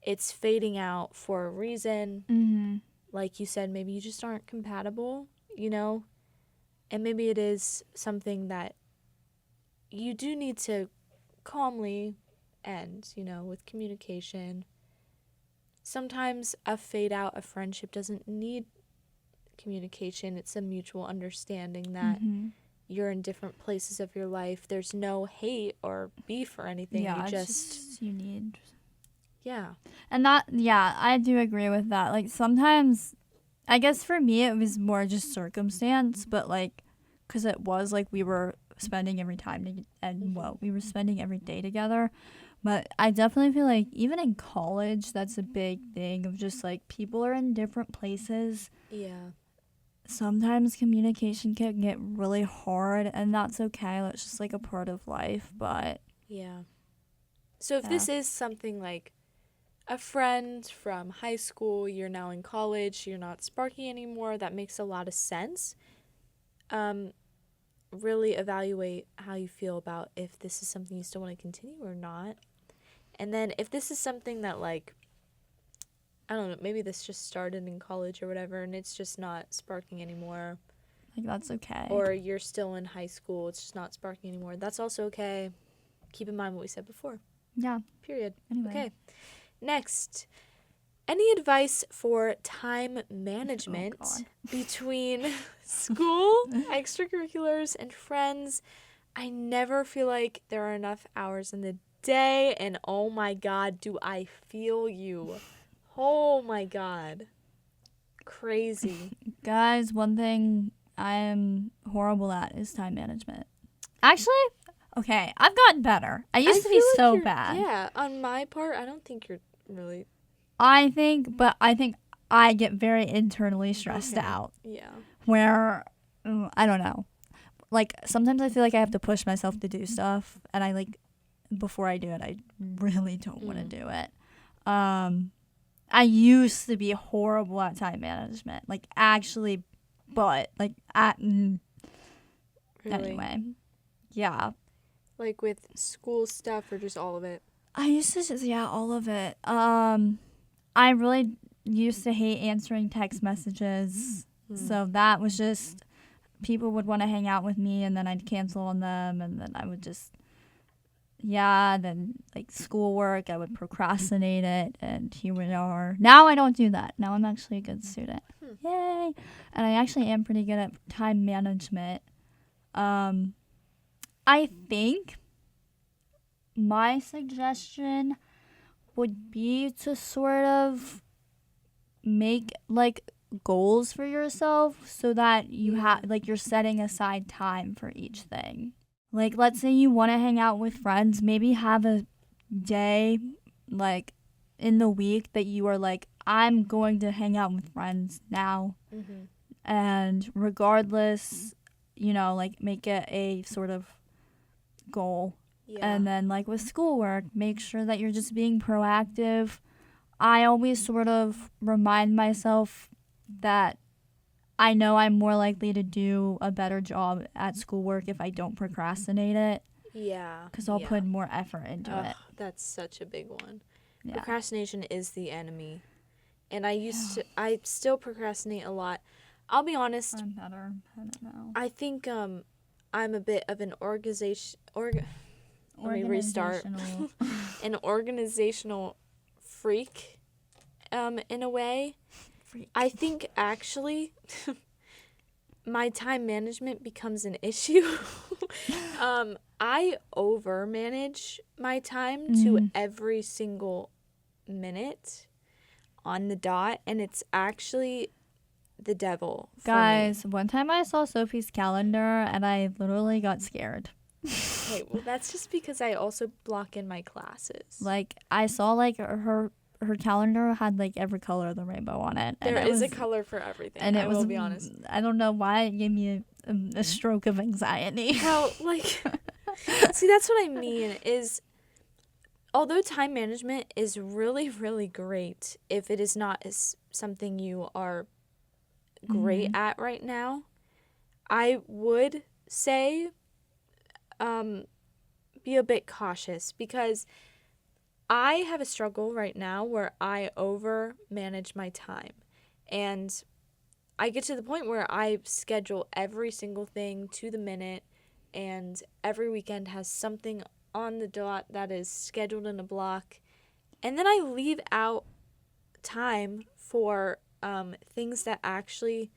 it's fading out for a reason? Like you said, maybe you just aren't compatible, you know? And maybe it is something that you do need to calmly end, you know, with communication. Sometimes a fade out of friendship doesn't need communication. It's a mutual understanding that you're in different places of your life. There's no hate or beef or anything. Yeah, You it's just you need. Yeah. And that, yeah, I do agree with that. Like, sometimes, I guess for me, it was more just circumstance, but, like, because it was, like, we were spending every time, we were spending every day together. But I definitely feel like, even in college, that's a big thing of just, like, people are in different places. Yeah. Sometimes communication can get really hard, and that's okay. That's just, like, a part of life, but... Yeah. So if this is something like a friend from high school, you're now in college, you're not sparking anymore, that makes a lot of sense. Really evaluate how you feel about if this is something you still want to continue or not. And then if this is something that, like, I don't know, maybe this just started in college or whatever and it's just not sparking anymore. Like, that's okay. Or you're still in high school, it's just not sparking anymore. That's also okay. Keep in mind what we said before. Yeah. Period. Anyway. Okay. Next, any advice for time management between school, extracurriculars, and friends? I never feel like there are enough hours in the day, and oh my God, do I feel you. Oh my God. Crazy. Guys, one thing I am horrible at is time management. Actually, okay, I've gotten better. I used to be so bad. Yeah, on my part, I don't think you're really... I think I get very internally stressed out. Yeah. Where, I don't know. Like, sometimes I feel like I have to push myself to do stuff, and I, like, before I do it, I really don't want to do it. I used to be horrible at time management. Like, actually, but, like, Really? Anyway. Yeah. Like with school stuff or just all of it? I used to just, all of it. I really used to hate answering text messages. So that was just, people would want to hang out with me and then I'd cancel on them and then I would just, then like schoolwork, I would procrastinate it and here we are. Now I don't do that. Now I'm actually a good student. Yay! And I actually am pretty good at time management. I think my suggestion would be to sort of make like goals for yourself so that you have like you're setting aside time for each thing. Like, let's say you want to hang out with friends, maybe have a day like in the week that you are like, I'm going to hang out with friends now. And regardless, like make it a sort of goal. And then, like, with schoolwork, make sure that you're just being proactive. I always sort of remind myself that I know I'm more likely to do a better job at schoolwork if I don't procrastinate it. Yeah. Because I'll put more effort into it. That's such a big one. Yeah. Procrastination is the enemy. And I still procrastinate a lot. I'll be honest. I'm better at it now. I think I'm a bit of an let me restart. An organizational freak, in a way. I think actually my time management becomes an issue. I overmanage my time to every single minute on the dot, and it's actually the devil for Guys, me. one time I saw Sophie's calendar and I literally got scared. Okay, well, that's just because I also block in my classes. Like, I saw, like, her calendar had, like, every color of the rainbow on it. There is a color for everything, and I will be honest. I don't know why it gave me a stroke of anxiety. Well, like, see, that's what I mean is, although time management is really, really great if it is not something you are great at right now, I would say be a bit cautious, because I have a struggle right now where I over manage my time, and I get to the point where I schedule every single thing to the minute, and every weekend has something on the dot that is scheduled in a block, and then I leave out time for things that actually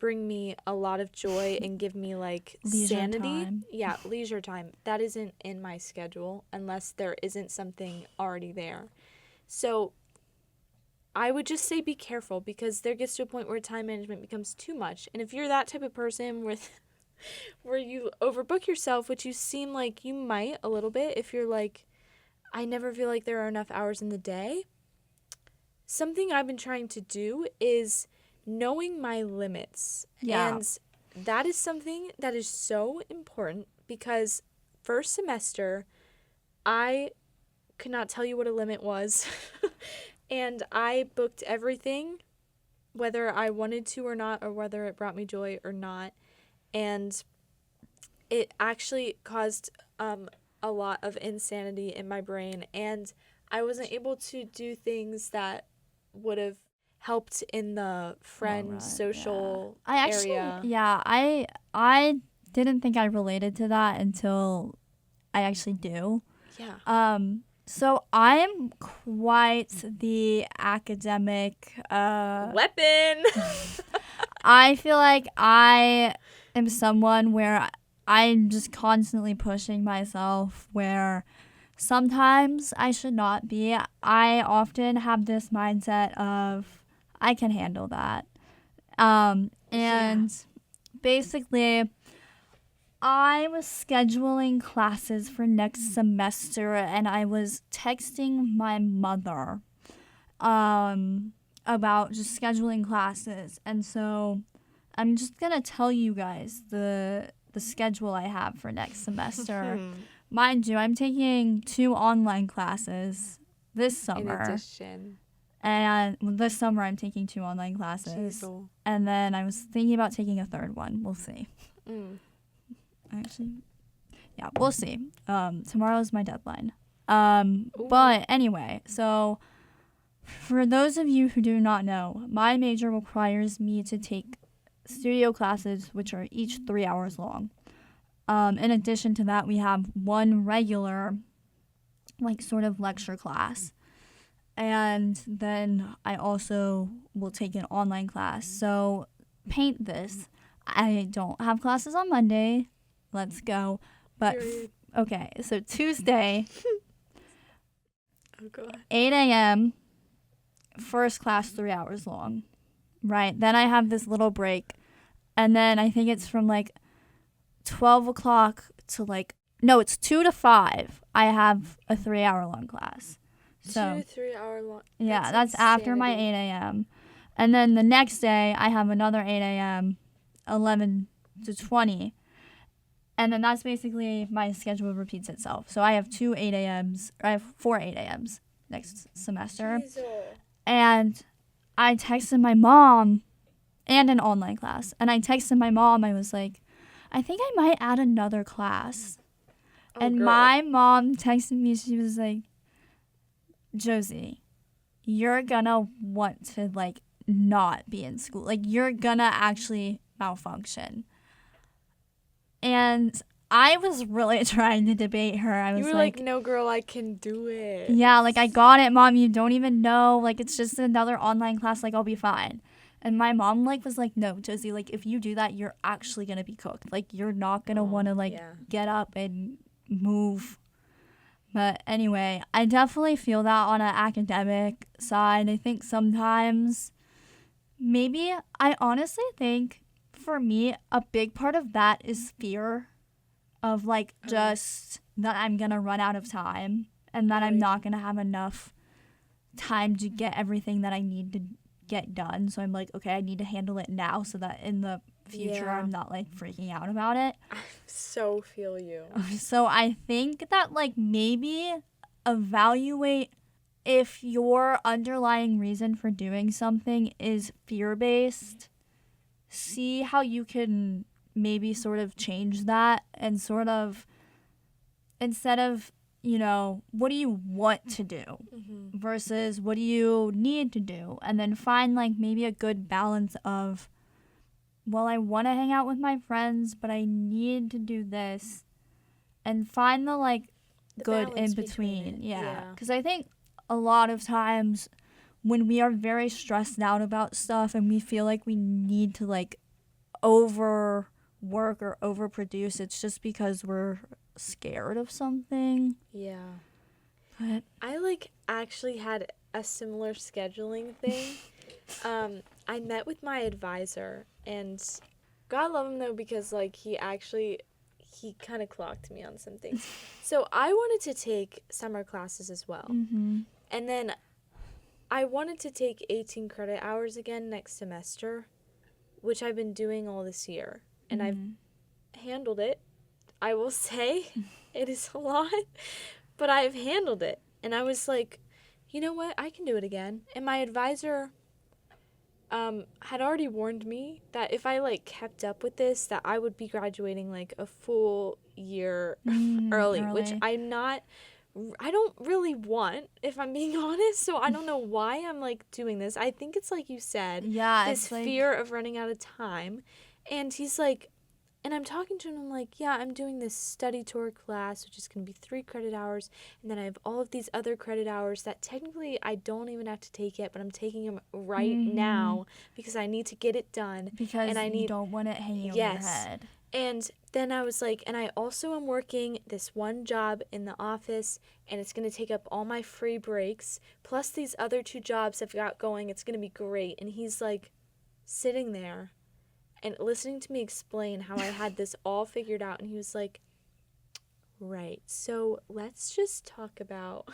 bring me a lot of joy and give me, like, leisure sanity. time. Yeah, leisure time. That isn't in my schedule unless there isn't something already there. So I would just say be careful, because there gets to a point where time management becomes too much. And if you're that type of person where you overbook yourself, which you seem like you might a little bit, if you're like, I never feel like there are enough hours in the day, something I've been trying to do is knowing my limits. Yeah. And that is something that is so important, because first semester, I could not tell you what a limit was. And I booked everything, whether I wanted to or not, or whether it brought me joy or not. And it actually caused a lot of insanity in my brain. And I wasn't able to do things that would have helped in the friend social area. I didn't think I related to that until I actually do. Yeah. So I'm quite the academic weapon. I feel like I am someone where I'm just constantly pushing myself, where sometimes I should not be. I often have this mindset of I can handle that. Basically, I was scheduling classes for next semester, and I was texting my mother about just scheduling classes. And so I'm just going to tell you guys the schedule I have for next semester. Mind you, I'm taking 2 online classes this summer. In addition. And this summer I'm taking 2 online classes. Jeez. And then I was thinking about taking a 3rd one. We'll see. Actually, yeah, we'll see. Tomorrow's my deadline. But anyway, so for those of you who do not know, my major requires me to take studio classes, which are each 3 hours long. In addition to that, we have one regular, like, sort of lecture class. And then I also will take an online class. So paint this. I don't have classes on Monday. Let's go. But, okay, so Tuesday, 8 a.m., first class 3 hours long, right? Then I have this little break. And then I think it's from, like, 12 o'clock to, like, no, it's 2 to 5. I have a 3-hour long class. So 2 3-hour long. Yeah, that's after my 8 a.m. And then the next day, I have another 8 a.m., 11 to 20. And then that's basically my schedule repeats itself. So I have 4 8 a.m.s next semester. And I texted my mom, and an online class. And I texted my mom. I was like, I think I might add another class. And girl. my mom texted me. She was like, Josie, you're gonna want to like not be in school. Like, you're gonna actually malfunction. And I was really trying to debate her. I was You were like, no, girl, I can do it. Yeah, like, I got it, Mom. You don't even know. Like, it's just another online class. Like, I'll be fine. And my mom, like, was like, no, Josie, like, if you do that, you're actually going to be cooked. Like, you're not going to want to, like, get up and move. But anyway, I definitely feel that on an academic side. I think sometimes I honestly think for me, a big part of that is fear of, like, just that I'm going to run out of time and that I'm not going to have enough time to get everything that I need to get done. So I'm like, okay, I need to handle it now so that in the future I'm not, like, freaking out about it. I so feel you. So I think that, like, maybe evaluate if your underlying reason for doing something is fear-based. See how you can maybe sort of change that and sort of, instead of, you know, what do you want to do versus what do you need to do? And then find, like, maybe a good balance of, well, I want to hang out with my friends, but I need to do this. And find the, like, good in between. Yeah. Because I think a lot of times when we are very stressed out about stuff and we feel like we need to, like, overwork or overproduce, it's just because we're scared of something. Yeah. But I, like, actually had a similar scheduling thing. I met with my advisor, and God love him, though, because, like, he kind of clocked me on some things. So I wanted to take summer classes as well. And then I wanted to take 18 credit hours again next semester, which I've been doing all this year. And I've handled it. I will say it is a lot, but I've handled it. And I was like, you know what? I can do it again. And my advisor had already warned me that if I, like, kept up with this, that I would be graduating, like, a full year early, which I don't really want, if I'm being honest. So I don't know why I'm, like, doing this. I think it's like you said, this fear of running out of time. And he's like, and I'm talking to him, I'm like, yeah, I'm doing this study tour class, which is going to be 3 credit hours, and then I have all of these other credit hours that technically I don't even have to take yet, but I'm taking them right now because I need to get it done. Because you don't want it hanging over your head. And then I was like, and I also am working this one job in the office, and it's going to take up all my free breaks, plus these other 2 jobs I've got going. It's going to be great. And he's, like, sitting there and listening to me explain how I had this all figured out. And he was like, right, so let's just talk about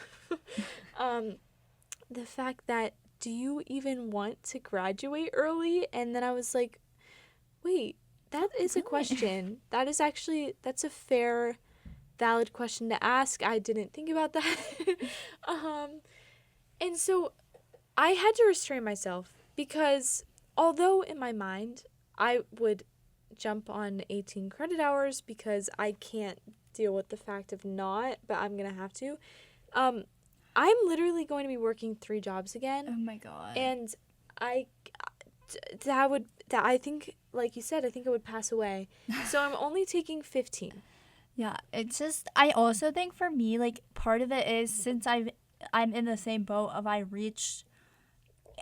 the fact that, do you even want to graduate early? And then I was like, wait, that is a question. That's a fair, valid question to ask. I didn't think about that. And so I had to restrain myself because although in my mind I would jump on 18 credit hours because I can't deal with the fact of not, but I'm going to have to. I'm literally going to be working 3 jobs again. Oh my God. And I think, like you said, I think it would pass away. So I'm only taking 15. Yeah, it's just, I also think for me, like, part of it is since I'm in the same boat of I reached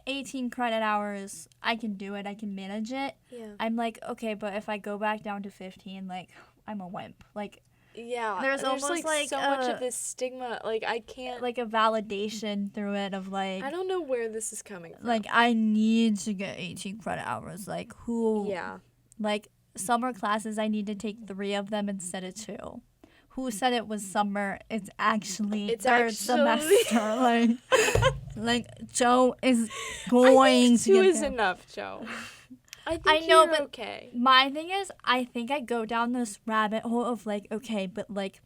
18 credit hours, I can do it, I can manage it. Yeah. I'm like, okay, but if I go back down to 15, like, I'm a wimp. Like, yeah, there's almost like so much of this stigma, like, I can't, like, a validation through it of, like, I don't know where this is coming from. Like, I need to get 18 credit hours. Like, like, summer classes, I need to take 3 of them instead of 2. Who said it was summer? It's actually third semester. Like, Joe is going to I think 2 get is there. enough, Joe. I think I know, you're but okay. my thing is, I think I go down this rabbit hole of like, okay, but like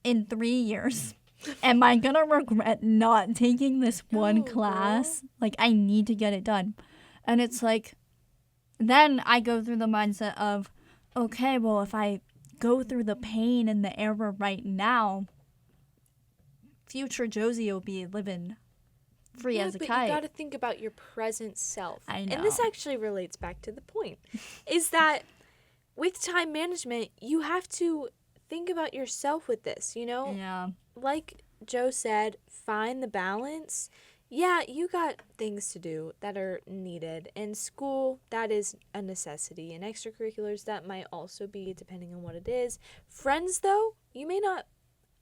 in 3 years, am I gonna regret not taking this one No, class? girl. Like, I need to get it done. And it's like, then I go through the mindset of, okay, well, if I go through the pain and the error right now, future Josie will be living free as a but kite. you got to think about your present self. I And this know. actually relates back to the point, is that with time management, you have to think about yourself with this, you know? Yeah. Like Joe said, find the balance. Yeah, you got things to do that are needed. And school, that is a necessity. And extracurriculars, that might also be, depending on what it is. Friends, though, you may not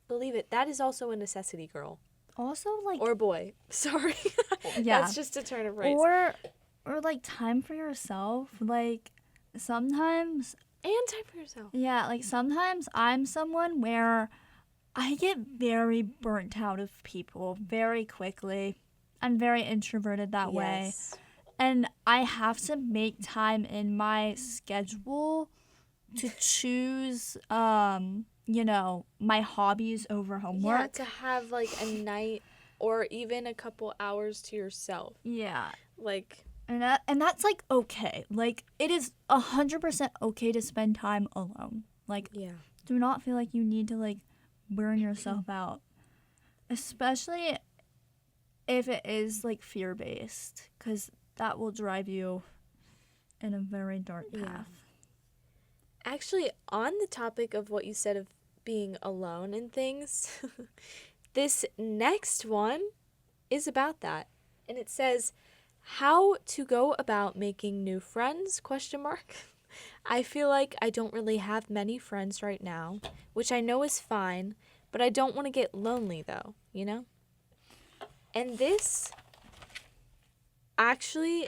believe it. That is also a necessity, girl. Also, like, Or boy. Sorry. yeah. That's just a turn of phrase. Or like time for yourself. Like, sometimes, And time for yourself. yeah, like sometimes I'm someone where I get very burnt out of people very quickly. I'm very introverted that way. Yes. And I have to make time in my schedule to choose, my hobbies over homework. Yeah, to have like a night or even a couple hours to yourself. Yeah. Like, And that's like okay. Like, it is 100% okay to spend time alone. Like, yeah. do not feel like you need to like burn yourself out, especially if it is like fear based, because that will drive you in a very dark path. Yeah. Actually, on the topic of what you said of being alone and things, this next one is about that. And it says, how to go about making new friends, question mark. I feel like I don't really have many friends right now, which I know is fine, but I don't want to get lonely though, you know? And this actually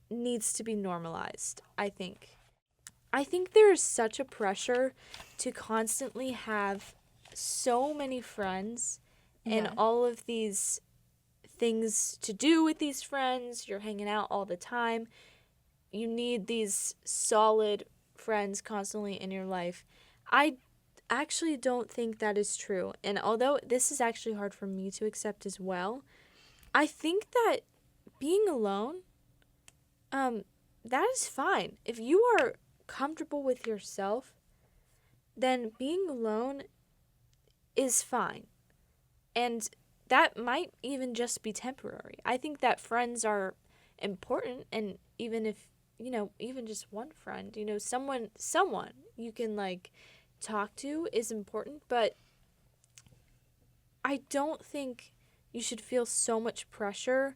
needs to be normalized, I think. I think there is such a pressure to constantly have so many friends and Yeah. all of these things to do with these friends. You're hanging out all the time. You need these solid friends constantly in your life. I actually don't think that is true. And although this is actually hard for me to accept as well, I think that being alone, that is fine. If you are comfortable with yourself, then being alone is fine. And that might even just be temporary. I think that friends are important, and even if, even just one friend, someone you can like talk to is important, but I don't think you should feel so much pressure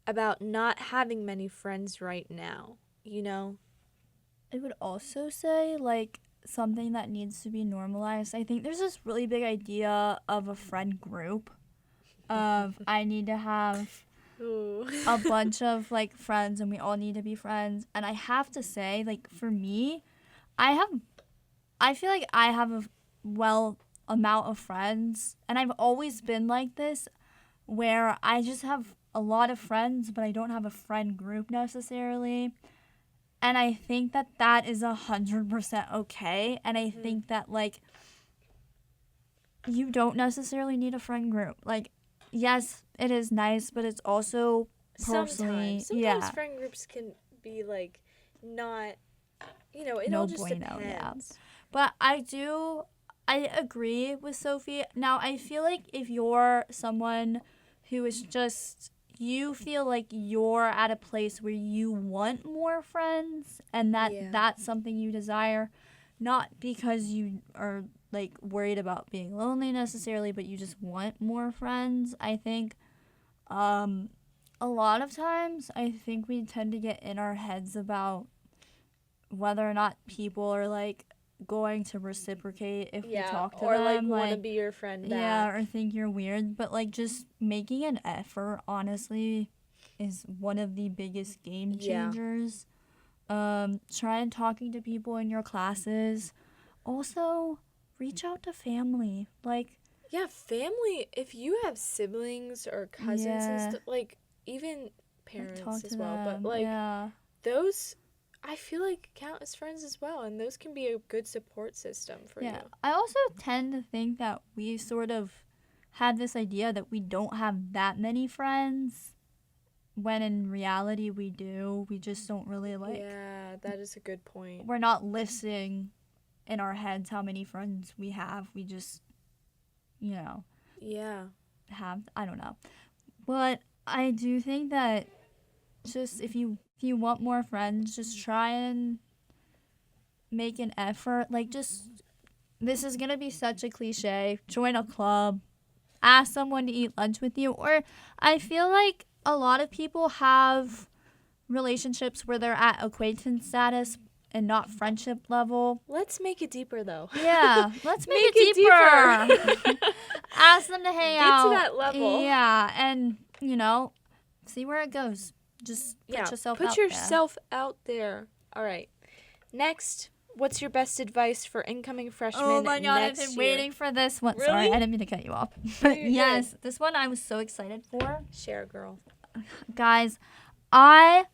about not having many friends right now, I would also say, like, something that needs to be normalized. I think there's this really big idea of a friend group, of I need to have Ooh. a bunch of like friends and we all need to be friends. And I have to say, like, for me, I feel like I have a amount of friends, and I've always been like this, where I just have a lot of friends, but I don't have a friend group necessarily. And I think that is 100% okay. And I think that, like, you don't necessarily need a friend group. Like, yes, it is nice, but it's also personally, Sometimes friend groups can be like not, it no all just bueno, yeah. depends. But I agree with Sophie. Now, I feel like if you're someone who is just, you feel like you're at a place where you want more friends and that's something you desire, not because you are like worried about being lonely necessarily, but you just want more friends. I think a lot of times I think we tend to get in our heads about whether or not people are like going to reciprocate if we talk to them, or like want to be your friend back. Yeah, or think you're weird. But like, just making an effort, honestly, is one of the biggest game changers. Try and talking to people in your classes. Also, reach out to family. Like, yeah, family, if you have siblings or cousins and stuff, like even parents talk as to well, them. but like yeah. those I feel like count as friends as well, and those can be a good support system for you. I also tend to think that we sort of have this idea that we don't have that many friends, when in reality we do. We just don't really like. Yeah, that is a good point. We're not listing in our heads how many friends we have. We just, Yeah. have. I don't know, but I do think that just if you want more friends, just try and make an effort. Like, just, this is gonna be such a cliche. Join a club, ask someone to eat lunch with you, or I feel like a lot of people have relationships where they're at acquaintance status and not friendship level. Let's make it deeper, though. Yeah, let's make it deeper. Ask them to hang out. Get to that level. Yeah, and, see where it goes. Just put yourself out there. All right. Next, what's your best advice for incoming freshmen next year? Oh my God, I've been waiting for this one. Really? Sorry, I didn't mean to cut you off. But yes, this one I was so excited for. Share, girl. Guys, not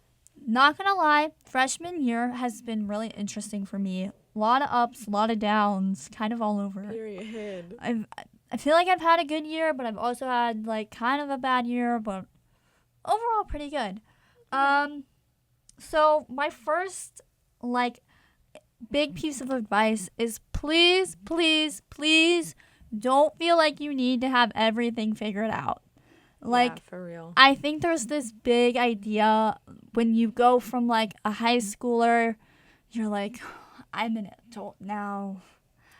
gonna lie, freshman year has been really interesting for me. A lot of ups, a lot of downs, kind of all over. Period. I feel like I've had a good year, but I've also had like kind of a bad year, but overall pretty good. So my first big piece of advice is please, please, please don't feel like you need to have everything figured out. Yeah, for real. I think there's this big idea when you go from a high schooler, you're like, I'm an adult now.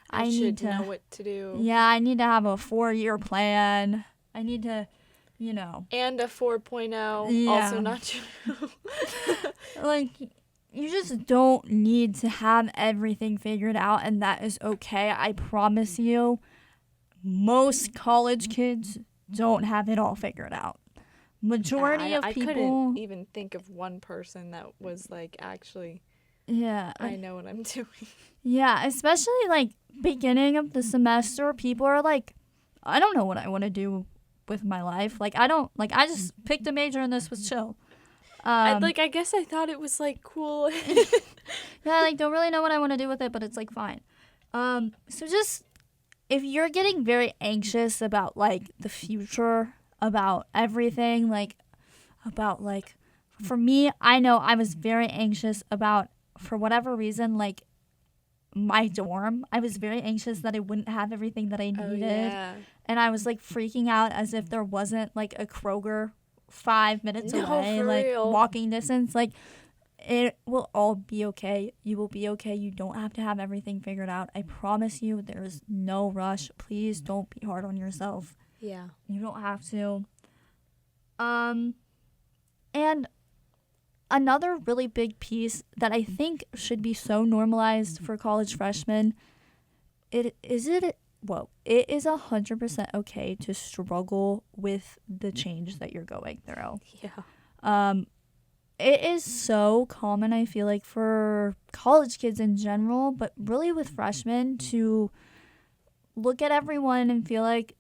I need to know what to do. Yeah, I need to have a 4-year plan. I need to, And a 4.0, yeah. Also not true. You just don't need to have everything figured out, and that is okay. I promise you, most college kids don't have it all figured out. Majority of people... I couldn't even think of one person that was actually... Yeah. I know what I'm doing. Yeah, especially beginning of the semester, people are I don't know what I want to do with my life. I just picked a major and this was chill. I guess I thought it was cool. Yeah, don't really know what I want to do with it, but it's fine. So just, if you're getting very anxious about the future, about everything, for me, I know I was very anxious about, for whatever reason, my dorm. I was very anxious that I wouldn't have everything that I needed. Oh, yeah. And I was freaking out as if there wasn't a Kroger 5 minutes away, for real. Walking distance. It will all be okay. You will be okay. You don't have to have everything figured out. I promise you, there's no rush. Please don't be hard on yourself. Yeah. You don't have to. And another really big piece that I think should be so normalized for college freshmen, it is 100% okay to struggle with the change that you're going through. Yeah. It is so common, I feel for college kids in general, but really with freshmen, to look at everyone and feel like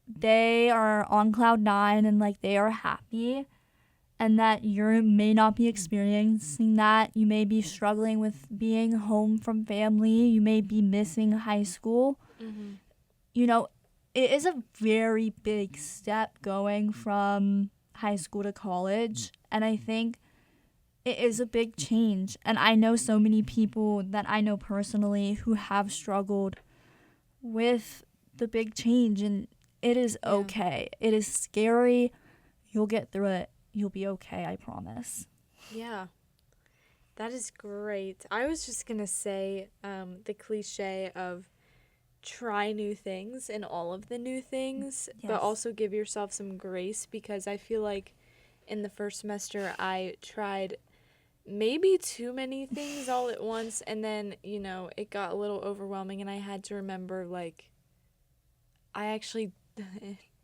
they are on cloud 9 and they are happy, and that you may not be experiencing that. You may be struggling with being home from family. You may be missing high school. Mm-hmm. It is a very big step going from high school to college, and I think it is a big change. And I know so many people that I know personally who have struggled with the big change, and it is okay. It is scary. You'll get through it. You'll be okay, I promise. Yeah. That is great. I was just going to say the cliche of try new things and all of the new things, but also give yourself some grace, because I feel in the first semester I tried maybe too many things all at once, and then, it got a little overwhelming, and I had to remember, I actually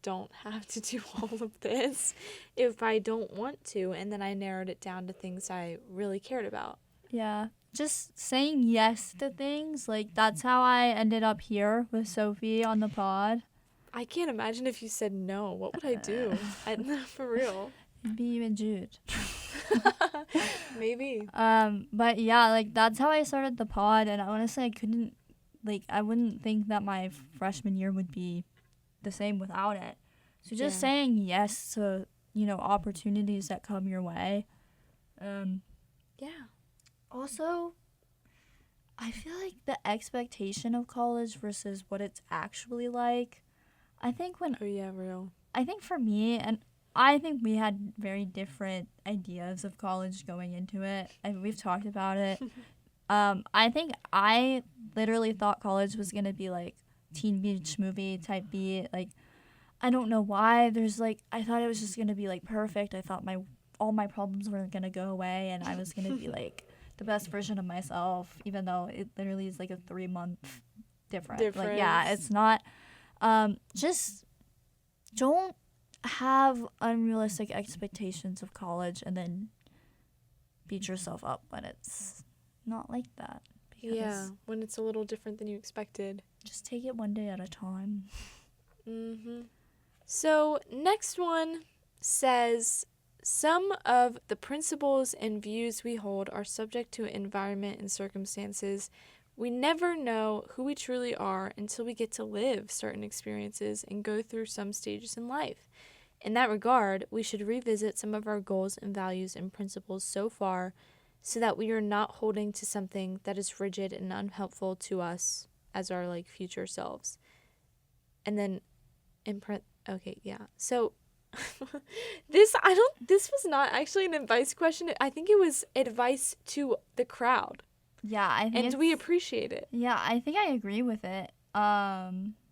don't have to do all of this if I don't want to, and then I narrowed it down to things I really cared about. Yeah. Just saying yes to things. That's how I ended up here with Sofie on the pod. I can't imagine if you said no. What would I do? For real. It'd be you and Jude. Maybe. But yeah, like that's how I started the pod, and honestly, I wouldn't think that my freshman year would be the same without it. So just Yeah. saying yes to, opportunities that come your way. Yeah. Also, I feel like the expectation of college versus what it's actually like. I think Oh yeah, real. for me, and I think we had very different ideas of college going into it, and we've talked about it. I think I literally thought college was gonna be like Teen Beach movie type beat. Like, I don't know why. I thought it was just gonna be like perfect. I thought all my problems were gonna go away, and I was gonna be like the best version of myself, even though it literally is like a 3-month difference. Like, yeah, it's not. Just don't have unrealistic expectations of college, and then beat yourself up when it's not like that. Yeah, when it's a little different than you expected. Just take it one day at a time. So, next one says, some of the principles and views we hold are subject to environment and circumstances. We never know who we truly are until we get to live certain experiences and go through some stages in life. In that regard, we should revisit some of our goals and values and principles so far so that we are not holding to something that is rigid and unhelpful to us as our future selves. And then okay, yeah. So this was not actually an advice question. I think it was advice to the crowd. Yeah, I think and we appreciate it. Yeah, I think I agree with it.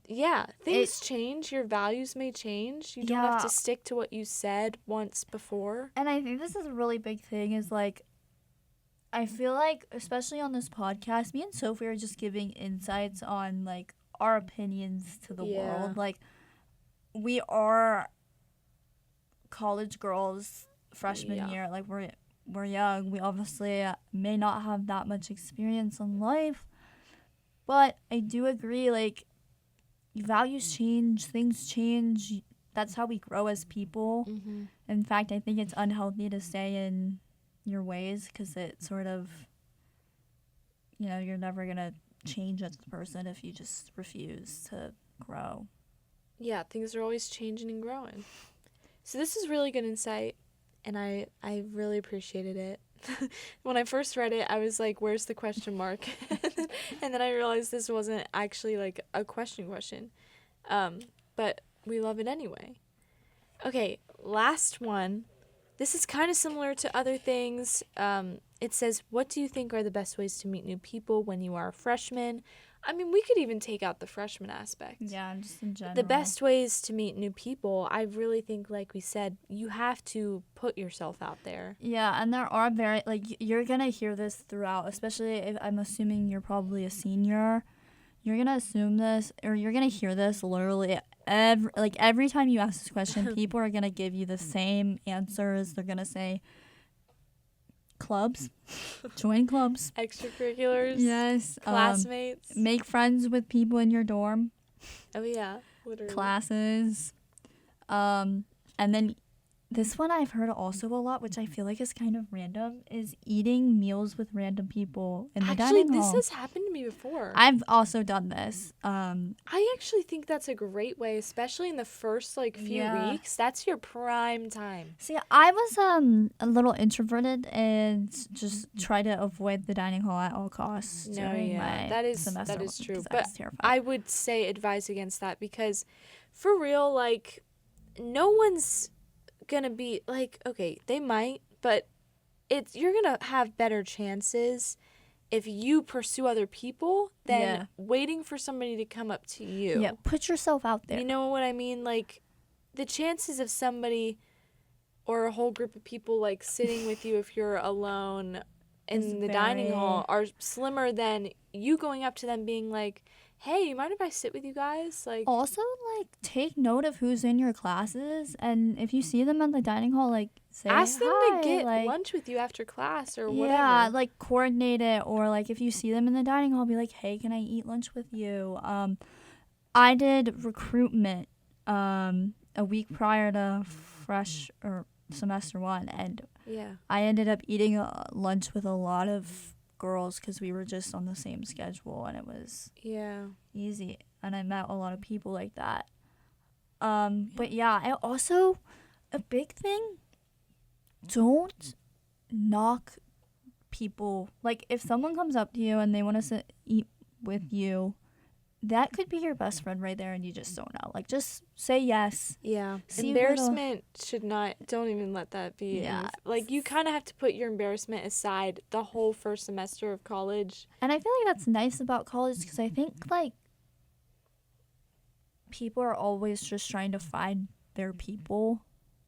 Yeah, things change. Your values may change. You don't have to stick to what you said once before. And I think this is a really big thing is I feel like, especially on this podcast, me and Sofie are just giving insights on our opinions to the world. We are college girls freshman year. We're young. We obviously may not have that much experience in life, but I do agree, values change, things change. That's how we grow as people. In fact, I think it's unhealthy to stay in your ways because it sort of, you're never going to change as a person if you just refuse to grow. Yeah, things are always changing and growing. So this is really good insight, and I really appreciated it. When I first read it, I was like, where's the question mark? And then I realized this wasn't actually a question. But we love it anyway. Okay, last one. This is kind of similar to other things. It says, what do you think are the best ways to meet new people when you are a freshman? I mean, we could even take out the freshman aspect. Yeah, just in general. The best ways to meet new people, I really think, like we said, you have to put yourself out there. Yeah, and there are you're going to hear this throughout, especially if I'm assuming you're probably a senior. You're going to assume this, or you're going to hear this literally every time you ask this question, people are going to give you the same answers. They're going to say, clubs, join clubs, extracurriculars, yes, classmates, make friends with people in your dorm. Oh yeah, literally. Classes, and then this one I've heard also a lot, which I feel like is kind of random, is eating meals with random people in the dining hall. Actually, this has happened to me before. I've also done this. I actually think that's a great way, especially in the first few weeks. That's your prime time. See, I was a little introverted and just try to avoid the dining hall at all costs during my semester. That is true. But I would say advise against that because, for real, no one's gonna be okay, they might, but you're gonna have better chances if you pursue other people than waiting for somebody to come up to you. Yeah, put yourself out there. You know what I mean? The chances of somebody or a whole group of people sitting with you if you're alone in the dining hall are slimmer than you going up to them being hey, you mind if I sit with you guys? Also, take note of who's in your classes, and if you see them at the dining hall, say ask them hi, to get lunch with you after class or whatever. Yeah, coordinate it, or if you see them in the dining hall, be like, hey, can I eat lunch with you? I did recruitment a week prior to semester 1, and Yeah. I ended up eating lunch with a lot of girls because we were just on the same schedule, and it was easy, and I met a lot of people like that. But yeah, I also, a big thing, don't knock people. Like, if someone comes up to you and they want to eat with you, that could be your best friend right there, and you just don't know. Like, just say yes. Yeah. See Embarrassment should not, don't even let that be. Yeah. Like, you kind of have to put your embarrassment aside the whole first semester of college. And I feel like that's nice about college, because I think, like, people are always just trying to find their people.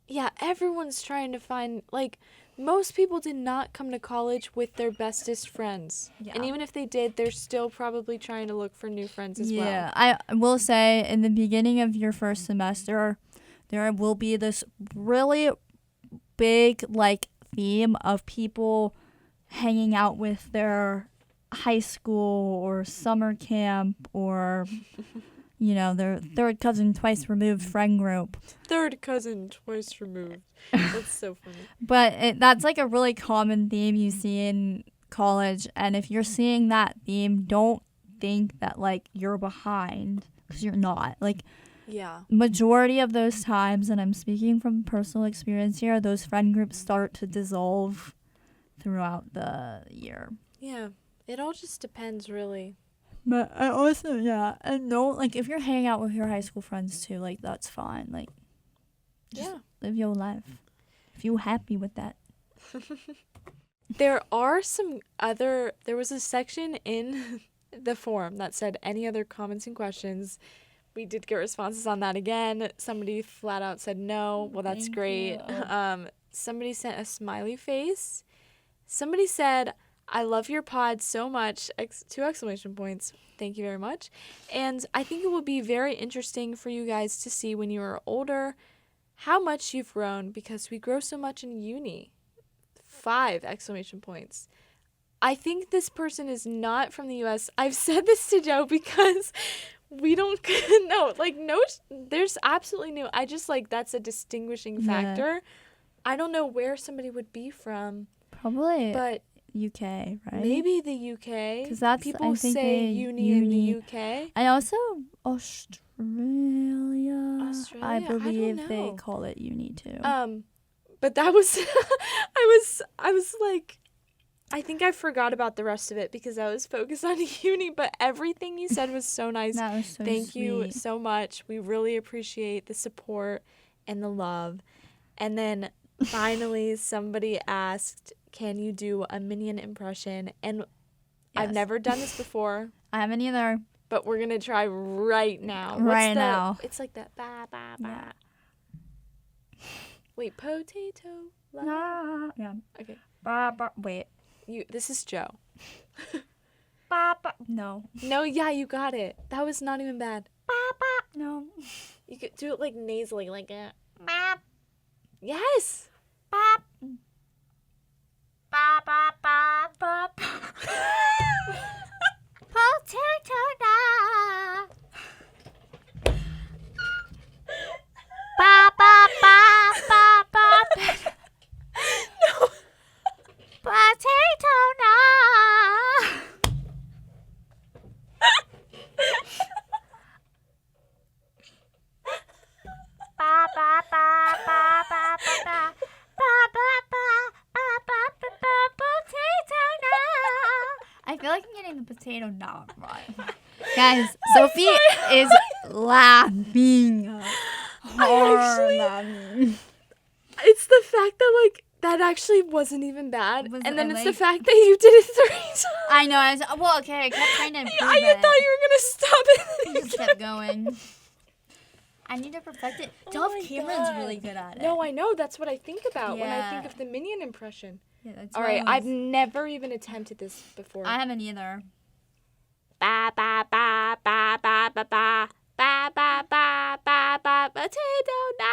Yeah, everyone's trying to find, like, most people did not come to college with their bestest friends. Yeah. And even if they did, they're still probably trying to look for new friends as well. Yeah, I will say, in the beginning of your first semester, there will be this really big, like, theme of people hanging out with their high school or summer camp or, you know, their third cousin twice removed friend group. Third cousin twice removed. That's so funny. But that's like a really common theme you see in college, and if you're seeing that theme, don't think that, like, you're behind, because you're not. Like, Yeah. majority of those times, and I'm speaking from personal experience here, those friend groups start to dissolve throughout the year. Yeah. It all just depends, really. But I also, yeah, and don't, like, if you're hanging out with your high school friends too, like, that's fine. Like, just live your life if you're happy with that. There was a section in the form that said any other comments and questions. We did get responses on that again. Somebody flat out said no. Well, that's Thank great. you. Somebody sent a smiley face. Somebody said, I love your pod so much, 2 exclamation points. Thank you very much. And I think it will be very interesting for you guys to see when you are older how much you've grown, because we grow so much in uni. 5 exclamation points. I think this person is not from the US. I've said this to Joe because we don't know. Like, no, there's absolutely no. I just, like, that's a distinguishing factor. Yeah. I don't know where somebody would be from. Probably But UK, right? maybe the UK. Because that's, people I think, say uni in the UK. And also Australia. I don't believe know. they call it uni too. But that was I was like, I think I forgot about the rest of it because I was focused on uni, but everything you said was so nice. That was so Thank you sweet. so much. We really appreciate the support and the love. And then finally somebody asked, can you do a Minion impression? And I've Yes. never done this before, I haven't either. but we're going to try right now. Now. It's like that ba ba ba. Yeah. Wait, potato. Love. Nah. Yeah. Okay. Wait. This is Joe. No. No, yeah, you got it. That was not even bad. No. You could do it like nasally, like a. Yes. Potato da. Ba ba ba ba ba. No. Potato da. Ba ba ba ba ba ba ba. Ba ba ba ba ba ba ba. Potato da. I feel like I'm getting the potato knot right. Guys, Sophie is laughing. Laughing. It's the fact that, like, that actually wasn't even bad. Was And then it, it's the like- fact that you did it 3 times. I know. Well, okay. I kept trying to improve I it. thought you were going to stop it. I just kept going. I need to perfect it. Oh Dolph my Cameron's God. really good at it. No, I know. That's what I think about when I Yeah. think of the Minion impression. Yeah, that's All what right, I I've never even attempted this before. haven't either. Ba ba ba ba ba ba ba ba ba ba ba ba potato na.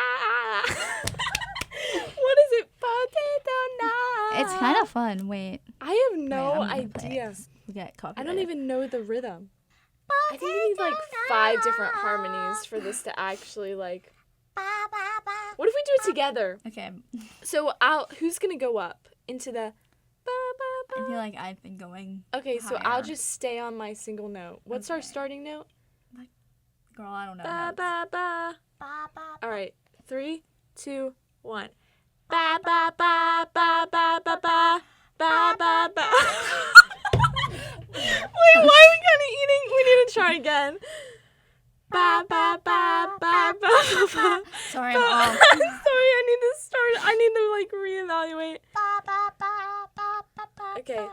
What is it? Potato na. It's kind of fun. Wait. I have no Wait, I'm gonna play idea. it. We get I copyrighted. don't even know the rhythm. I think you need like 5 different harmonies for this to actually like. What if we do it together. Okay. So who's gonna go up into the I feel like I've been going. Okay, so higher. I'll just stay on my single note. What's our starting note? Girl, I don't know. Ba notes. ba ba. All right, 3, 2, 1. Ba ba ba ba ba ba ba ba ba ba. Wait, why are we kind of eating? We need to try again. Ba ba ba ba ba ba ba. Sorry, I'm off. Sorry, I need to start. I need to like reevaluate. Okay.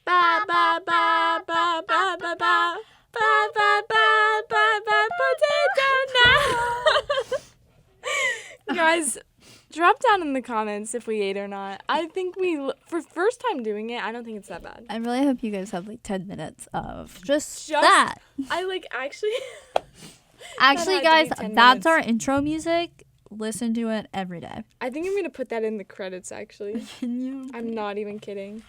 Ba ba ba ba ba ba ba. Ba ba ba ba ba potato now. Guys, drop down in the comments if we ate or not. I think for first time doing it, I don't think it's that bad. I really hope you guys have like 10 minutes of just that. I like actually. Actually, had guys, to be 10 that's minutes. our intro music. Listen to it every day. I think I'm gonna put that in the credits actually. Can you? I'm not even kidding.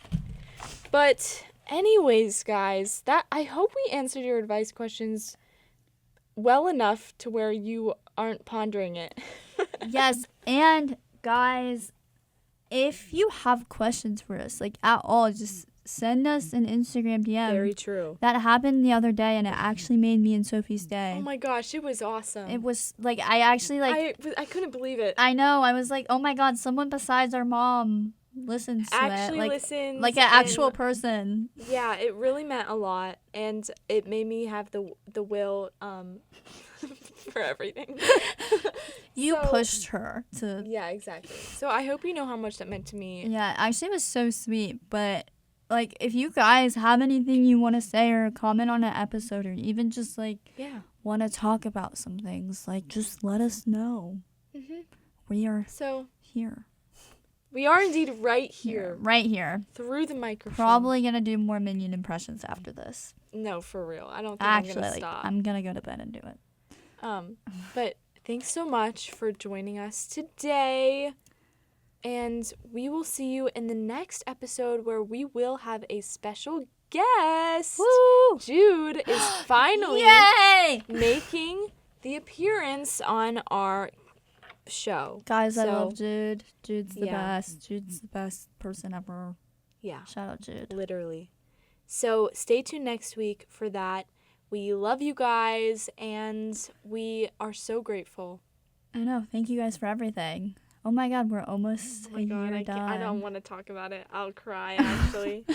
But anyways, guys, I hope we answered your advice questions well enough to where you aren't pondering it. Yes, and guys, if you have questions for us, like at all, just send us an Instagram DM. Very true. That happened the other day, and it actually made me and Sophie's day. Oh my gosh, it was awesome. It was like I actually like. I couldn't believe it. I know. I was like, oh my god, someone besides our mom listens to Actually it. Like, listens. like an actual person. Yeah, it really meant a lot, and it made me have the will for everything. You So- pushed her to. Yeah, exactly. So I hope you know how much that meant to me. Yeah, actually, it was so sweet. But like, if you guys have anything you want to say or comment on an episode, or even just like Yeah. want to talk about some things, like just let us know. Mhm. We are So here. we are indeed right here Right here. through the microphone. Probably gonna do more Minion impressions after this. No, for real. I don't think Actually, I'm gonna like, stop. I'm gonna go to bed and do it. But thanks so much for joining us today. And we will see you in the next episode where we will have a special guest. Woo! Jude is finally Yay! making the appearance on our show. Guys, I So, love Jude. Jude's the yeah. best. Jude's the best person ever. Yeah, Shout out, Jude. literally. So stay tuned next week for that. We love you guys, and we are so grateful. I know. Thank you guys for everything. Oh my god, we're almost Oh my a God, year done. I don't want to talk about it. I'll cry, actually.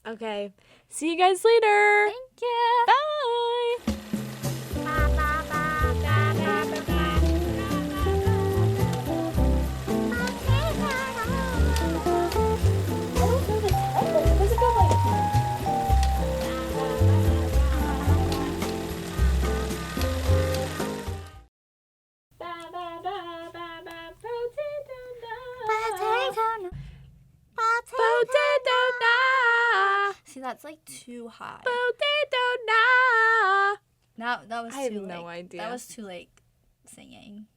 Okay. See you guys later. Thank you. Bye. Potato na, See, that's like too high. potato na. That was I have too no like, idea. That was too like singing.